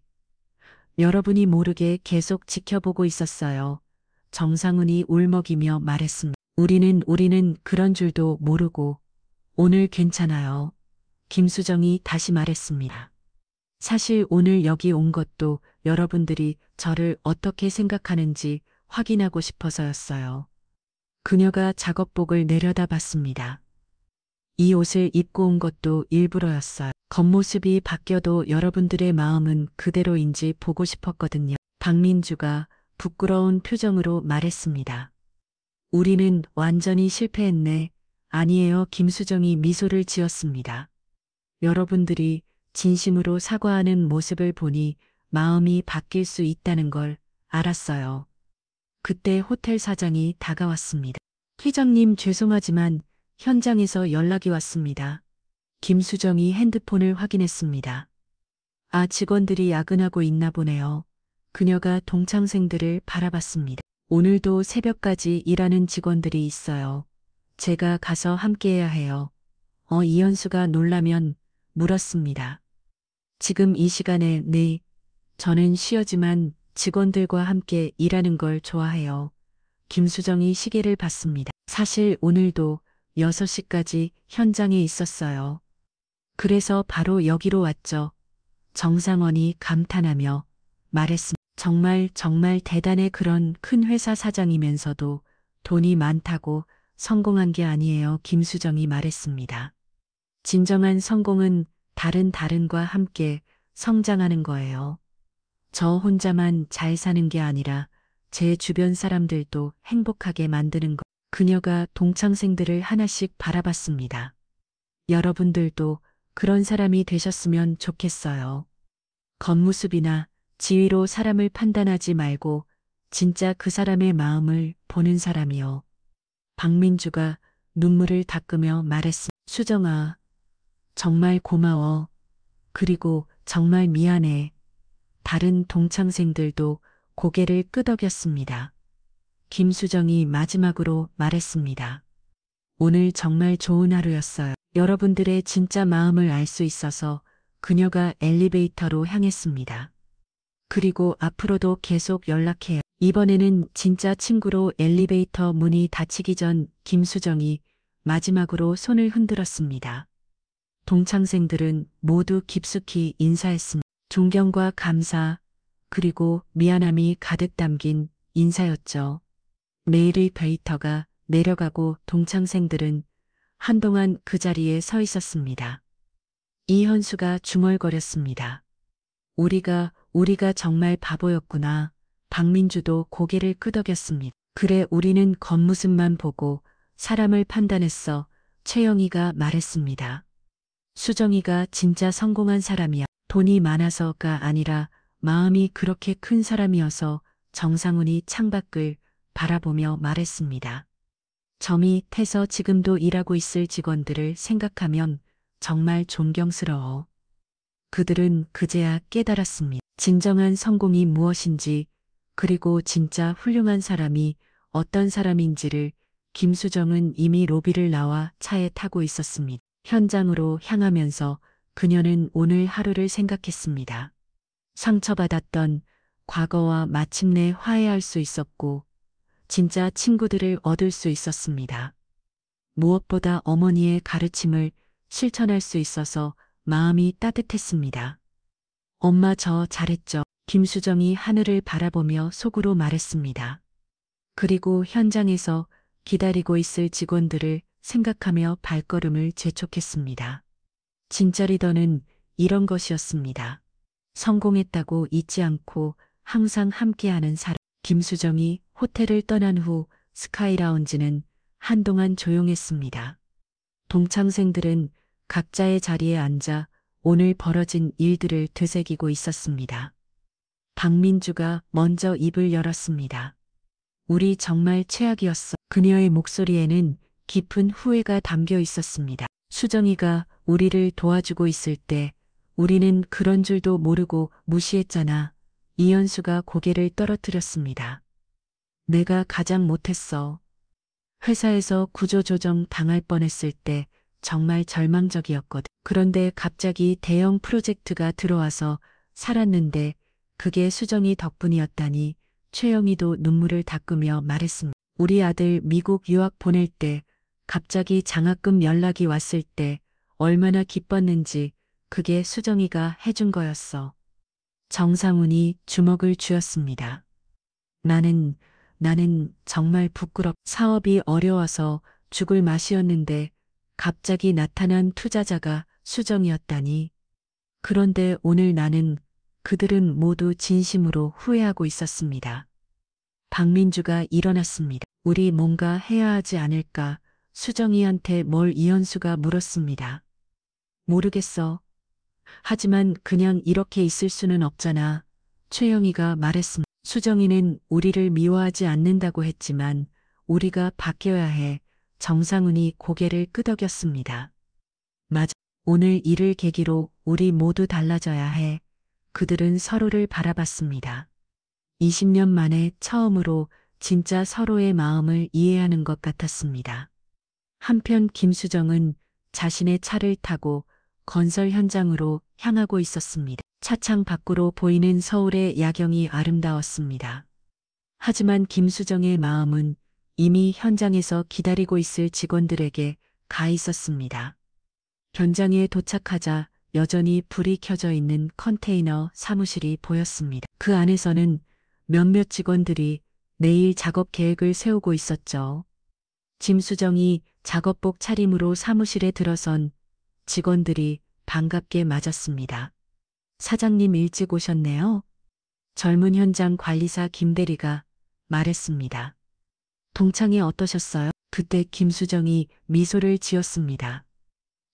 여러분이 모르게 계속 지켜보고 있었어요. 정상훈이 울먹이며 말했습니다. 우리는 그런 줄도 모르고. 오늘 괜찮아요. 김수정이 다시 말했습니다. 사실 오늘 여기 온 것도 여러분들이 저를 어떻게 생각하는지 확인하고 싶어서였어요. 그녀가 작업복을 내려다봤습니다. 이 옷을 입고 온 것도 일부러였어요. 겉모습이 바뀌어도 여러분들의 마음은 그대로인지 보고 싶었거든요. 박민주가 부끄러운 표정으로 말했습니다. 우리는 완전히 실패했네. 아니에요. 김수정이 미소를 지었습니다. 여러분들이 진심으로 사과하는 모습을 보니 마음이 바뀔 수 있다는 걸 알았어요. 그때 호텔 사장이 다가왔습니다. 회장님 죄송하지만 현장에서 연락이 왔습니다. 김수정이 핸드폰을 확인했습니다. 아, 직원들이 야근하고 있나 보네요. 그녀가 동창생들을 바라봤습니다. 오늘도 새벽까지 일하는 직원들이 있어요. 제가 가서 함께해야 해요. 이현수가 놀라면 물었습니다. 지금 이 시간에 네, 저는 쉬어지만 직원들과 함께 일하는 걸 좋아해요. 김수정이 시계를 봤습니다. 사실 오늘도 6시까지 현장에 있었어요. 그래서 바로 여기로 왔죠. 정상원이 감탄하며 말했습니다. 정말 대단해. 그런 큰 회사 사장이면서도 돈이 많다고 성공한 게 아니에요. 김수정이 말했습니다. 진정한 성공은 다른과 함께 성장하는 거예요. 저 혼자만 잘 사는 게 아니라 제 주변 사람들도 행복하게 만드는 것. 그녀가 동창생들을 하나씩 바라봤습니다. 여러분들도 그런 사람이 되셨으면 좋겠어요. 겉모습이나 지위로 사람을 판단하지 말고 진짜 그 사람의 마음을 보는 사람이요. 박민주가 눈물을 닦으며 말했습니다. 수정아, 정말 고마워. 그리고 정말 미안해. 다른 동창생들도 고개를 끄덕였습니다. 김수정이 마지막으로 말했습니다. 오늘 정말 좋은 하루였어요. 여러분들의 진짜 마음을 알 수 있어서. 그녀가 엘리베이터로 향했습니다. 그리고 앞으로도 계속 연락해요. 이번에는 진짜 친구로. 엘리베이터 문이 닫히기 전 김수정이 마지막으로 손을 흔들었습니다. 동창생들은 모두 깊숙이 인사했습니다. 존경과 감사, 그리고 미안함이 가득 담긴 인사였죠. 엘리베이터가 내려가고 동창생들은 한동안 그 자리에 서 있었습니다. 이현수가 중얼거렸습니다. 우리가 정말 바보였구나. 박민주도 고개를 끄덕였습니다. 그래, 우리는 겉모습만 보고 사람을 판단했어. 최영희가 말했습니다. 수정이가 진짜 성공한 사람이야. 돈이 많아서가 아니라 마음이 그렇게 큰 사람이어서. 정상훈이 창밖을 바라보며 말했습니다. 저 밑에서 지금도 일하고 있을 직원들을 생각하면 정말 존경스러워. 그들은 그제야 깨달았습니다. 진정한 성공이 무엇인지, 그리고 진짜 훌륭한 사람이 어떤 사람인지를. 김수정은 이미 로비를 나와 차에 타고 있었습니다. 현장으로 향하면서 그녀는 오늘 하루를 생각했습니다. 상처받았던 과거와 마침내 화해할 수 있었고, 진짜 친구들을 얻을 수 있었습니다. 무엇보다 어머니의 가르침을 실천할 수 있어서 마음이 따뜻했습니다. 엄마 저 잘했죠. 김수정이 하늘을 바라보며 속으로 말했습니다. 그리고 현장에서 기다리고 있을 직원들을 생각하며 발걸음을 재촉했습니다. 진짜 리더는 이런 것이었습니다. 성공했다고 잊지 않고 항상 함께하는 사람. 김수정이 호텔을 떠난 후 스카이라운지는 한동안 조용했습니다. 동창생들은 각자의 자리에 앉아 오늘 벌어진 일들을 되새기고 있었습니다. 박민주가 먼저 입을 열었습니다. 우리 정말 최악이었어. 그녀의 목소리에는 깊은 후회가 담겨 있었습니다. 수정이가 우리를 도와주고 있을 때 우리는 그런 줄도 모르고 무시했잖아. 이현수가 고개를 떨어뜨렸습니다. 내가 가장 못했어. 회사에서 구조조정 당할 뻔했을 때 정말 절망적이었거든. 그런데 갑자기 대형 프로젝트가 들어와서 살았는데 그게 수정이 덕분이었다니. 최영희도 눈물을 닦으며 말했습니다. 우리 아들 미국 유학 보낼 때 갑자기 장학금 연락이 왔을 때 얼마나 기뻤는지. 그게 수정이가 해준 거였어. 정상훈이 주먹을 쥐었습니다. 나는 정말 사업이 어려워서 죽을 맛이었는데 갑자기 나타난 투자자가 수정이었다니. 그런데 오늘 나는 그들은 모두 진심으로 후회하고 있었습니다. 박민주가 일어났습니다. 우리 뭔가 해야 하지 않을까? 수정이한테 뭘 이현수가 물었습니다. 모르겠어. 하지만 그냥 이렇게 있을 수는 없잖아. 최영희가 말했습니다. 수정이는 우리를 미워하지 않는다고 했지만 우리가 바뀌어야 해. 정상훈이 고개를 끄덕였습니다. 맞아. 오늘 일을 계기로 우리 모두 달라져야 해. 그들은 서로를 바라봤습니다. 20년 만에 처음으로 진짜 서로의 마음을 이해하는 것 같았습니다. 한편 김수정은 자신의 차를 타고 건설 현장으로 향하고 있었습니다. 차창 밖으로 보이는 서울의 야경이 아름다웠습니다. 하지만 김수정의 마음은 이미 현장에서 기다리고 있을 직원들에게 가 있었습니다. 현장에 도착하자 여전히 불이 켜져 있는 컨테이너 사무실이 보였습니다. 그 안에서는 몇몇 직원들이 내일 작업 계획을 세우고 있었죠. 김수정이 작업복 차림으로 사무실에 들어선 직원들이 반갑게 맞았습니다. 사장님 일찍 오셨네요. 젊은 현장 관리사 김대리가 말했습니다. 동창이 어떠셨어요? 그때 김수정이 미소를 지었습니다.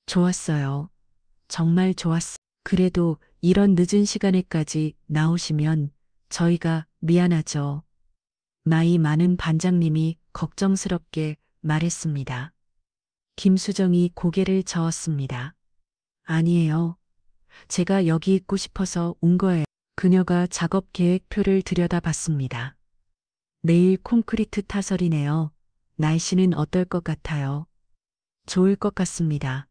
좋았어요. 정말 좋았어. 그래도 이런 늦은 시간에까지 나오시면 저희가 미안하죠. 나이 많은 반장님이 걱정스럽게 말했습니다. 김수정이 고개를 저었습니다. 아니에요. 제가 여기 있고 싶어서 온 거예요. 그녀가 작업 계획표를 들여다봤습니다. 내일 콘크리트 타설이네요. 날씨는 어떨 것 같아요? 좋을 것 같습니다.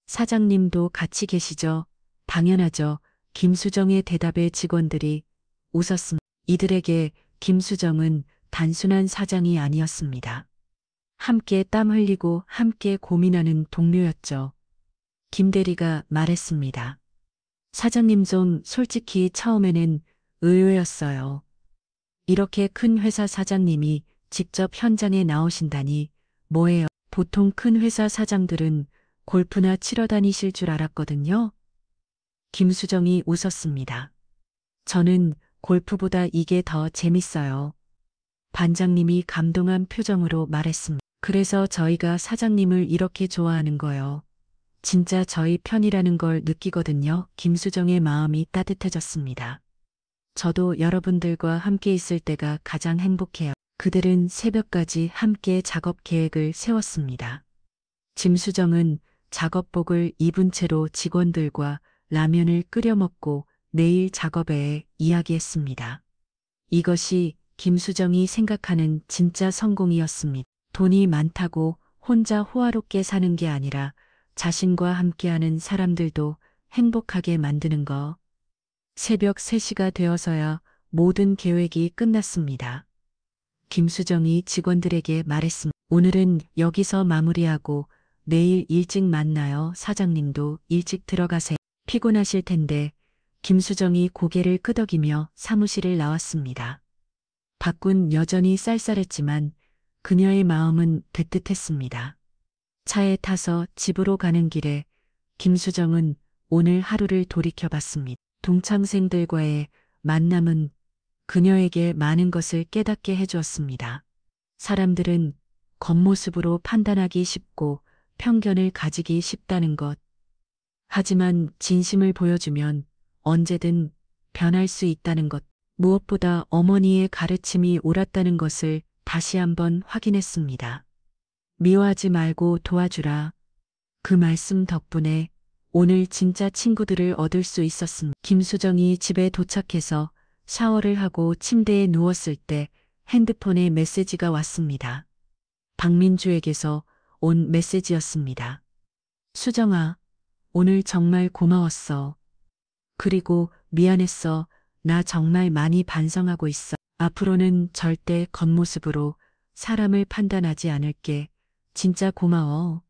사장님도 같이 계시죠? 당연하죠. 김수정의 대답에 직원들이 웃었습니다. 이들에게 김수정은 단순한 사장이 아니었습니다. 함께 땀 흘리고 함께 고민하는 동료였죠. 김대리가 말했습니다. 사장님 좀 솔직히 처음에는 의외였어요. 이렇게 큰 회사 사장님이 직접 현장에 나오신다니. 뭐예요? 보통 큰 회사 사장들은 골프나 치러 다니실 줄 알았거든요. 김수정이 웃었습니다. 저는 골프보다 이게 더 재밌어요. 반장님이 감동한 표정으로 말했습니다. 그래서 저희가 사장님을 이렇게 좋아하는 거요. 진짜 저희 편이라는 걸 느끼거든요. 김수정의 마음이 따뜻해졌습니다. 저도 여러분들과 함께 있을 때가 가장 행복해요. 그들은 새벽까지 함께 작업 계획을 세웠습니다. 짐수정은 작업복을 입은 채로 직원들과 라면을 끓여 먹고 내일 작업에 이야기했습니다. 이것이 김수정이 생각하는 진짜 성공이었습니다. 돈이 많다고 혼자 호화롭게 사는 게 아니라 자신과 함께하는 사람들도 행복하게 만드는 거. 새벽 3시가 되어서야 모든 계획이 끝났습니다. 김수정이 직원들에게 말했습니다. 오늘은 여기서 마무리하고 내일 일찍 만나요. 사장님도 일찍 들어가세요. 피곤하실 텐데. 김수정이 고개를 끄덕이며 사무실을 나왔습니다. 밖은 여전히 쌀쌀했지만 그녀의 마음은 배뜻했습니다. 차에 타서 집으로 가는 길에 김수정은 오늘 하루를 돌이켜봤습니다. 동창생들과의 만남은 그녀에게 많은 것을 깨닫게 해주었습니다. 사람들은 겉모습으로 판단하기 쉽고 편견을 가지기 쉽다는 것. 하지만 진심을 보여주면 언제든 변할 수 있다는 것. 무엇보다 어머니의 가르침이 옳았다는 것을 다시 한번 확인했습니다. 미워하지 말고 도와주라. 그 말씀 덕분에 오늘 진짜 친구들을 얻을 수 있었습니다. 김수정이 집에 도착해서 샤워를 하고 침대에 누웠을 때 핸드폰에 메시지가 왔습니다. 박민주에게서 온 메시지였습니다. 수정아, 오늘 정말 고마웠어. 그리고 미안했어. 나 정말 많이 반성하고 있어. 앞으로는 절대 겉모습으로 사람을 판단하지 않을게. 진짜 고마워.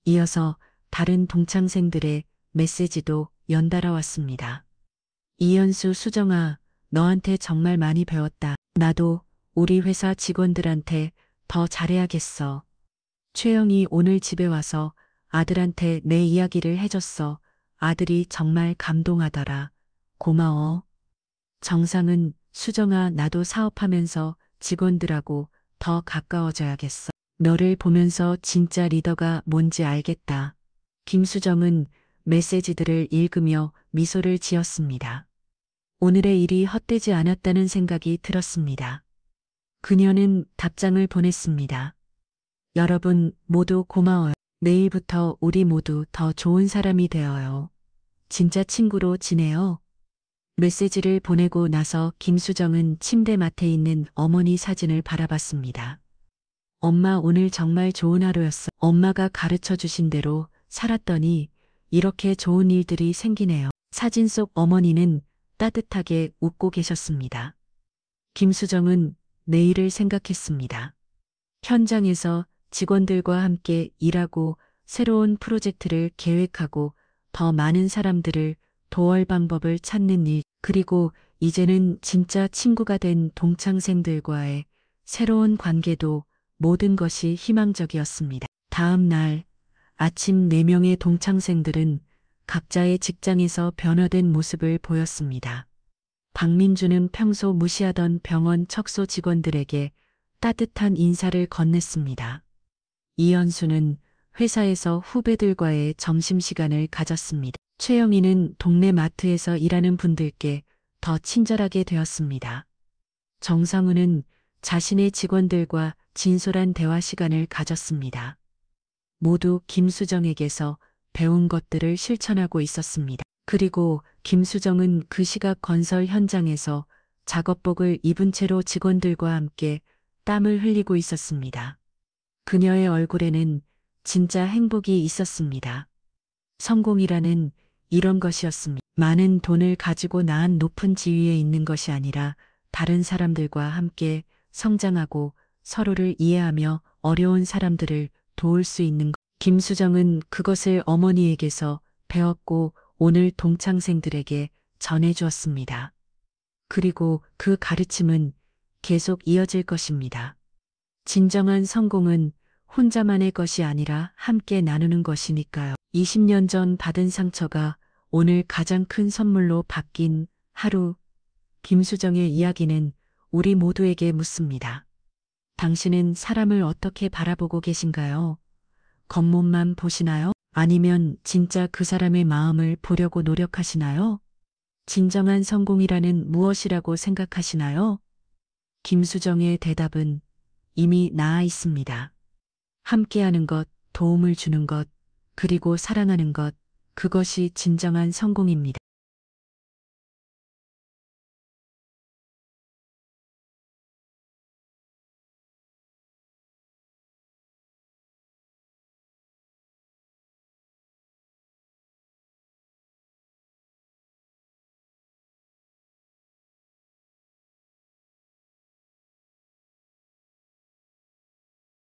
이어서 다른 동창생들의 메시지도 연달아 왔습니다. 이현수, 수정아, 너한테 정말 많이 배웠다. 나도 우리 회사 직원들한테 더 잘해야겠어. 최영이 오늘 집에 와서 아들한테 내 이야기를 해줬어. 아들이 정말 감동하더라. 고마워. 정상은, 수정아, 나도 사업하면서 직원들하고 더 가까워져야겠어. 너를 보면서 진짜 리더가 뭔지 알겠다. 김수정은 메시지들을 읽으며 미소를 지었습니다. 오늘의 일이 헛되지 않았다는 생각이 들었습니다. 그녀는 답장을 보냈습니다. 여러분 모두 고마워요. 내일부터 우리 모두 더 좋은 사람이 되어요. 진짜 친구로 지내요. 메시지를 보내고 나서 김수정은 침대맡에 있는 어머니 사진을 바라봤습니다. 엄마, 오늘 정말 좋은 하루였어. 엄마가 가르쳐 주신 대로 살았더니 이렇게 좋은 일들이 생기네요. 사진 속 어머니는 따뜻하게 웃고 계셨습니다. 김수정은 내일을 생각했습니다. 현장에서 직원들과 함께 일하고 새로운 프로젝트를 계획하고 더 많은 사람들을 도울 방법을 찾는 일, 그리고 이제는 진짜 친구가 된 동창생들과의 새로운 관계도 모든 것이 희망적이었습니다. 다음 날 아침 4명의 동창생들은 각자의 직장에서 변화된 모습을 보였습니다. 박민주는 평소 무시하던 병원 척소 직원들에게 따뜻한 인사를 건넸습니다. 이현수는 회사에서 후배들과의 점심시간을 가졌습니다. 최영희는 동네 마트에서 일하는 분들께 더 친절하게 되었습니다. 정상우는 자신의 직원들과 진솔한 대화 시간을 가졌습니다. 모두 김수정에게서 배운 것들을 실천하고 있었습니다. 그리고 김수정은 그 시각 건설 현장에서 작업복을 입은 채로 직원들과 함께 땀을 흘리고 있었습니다. 그녀의 얼굴에는 진짜 행복이 있었습니다. 성공이라는 이런 것이었습니다. 많은 돈을 가지고 낳은 높은 지위에 있는 것이 아니라 다른 사람들과 함께 성장하고 서로를 이해하며 어려운 사람들을 도울 수 있는 것. 김수정은 그것을 어머니에게서 배웠고 오늘 동창생들에게 전해주었습니다. 그리고 그 가르침은 계속 이어질 것입니다. 진정한 성공은 혼자만의 것이 아니라 함께 나누는 것이니까요. 20년 전 받은 상처가 오늘 가장 큰 선물로 바뀐 하루. 김수정의 이야기는 우리 모두에게 묻습니다. 당신은 사람을 어떻게 바라보고 계신가요? 겉몸만 보시나요? 아니면 진짜 그 사람의 마음을 보려고 노력하시나요? 진정한 성공이라는 무엇이라고 생각하시나요? 김수정의 대답은 이미 나아 있습니다. 함께하는 것, 도움을 주는 것, 그리고 사랑하는 것, 그것이 진정한 성공입니다.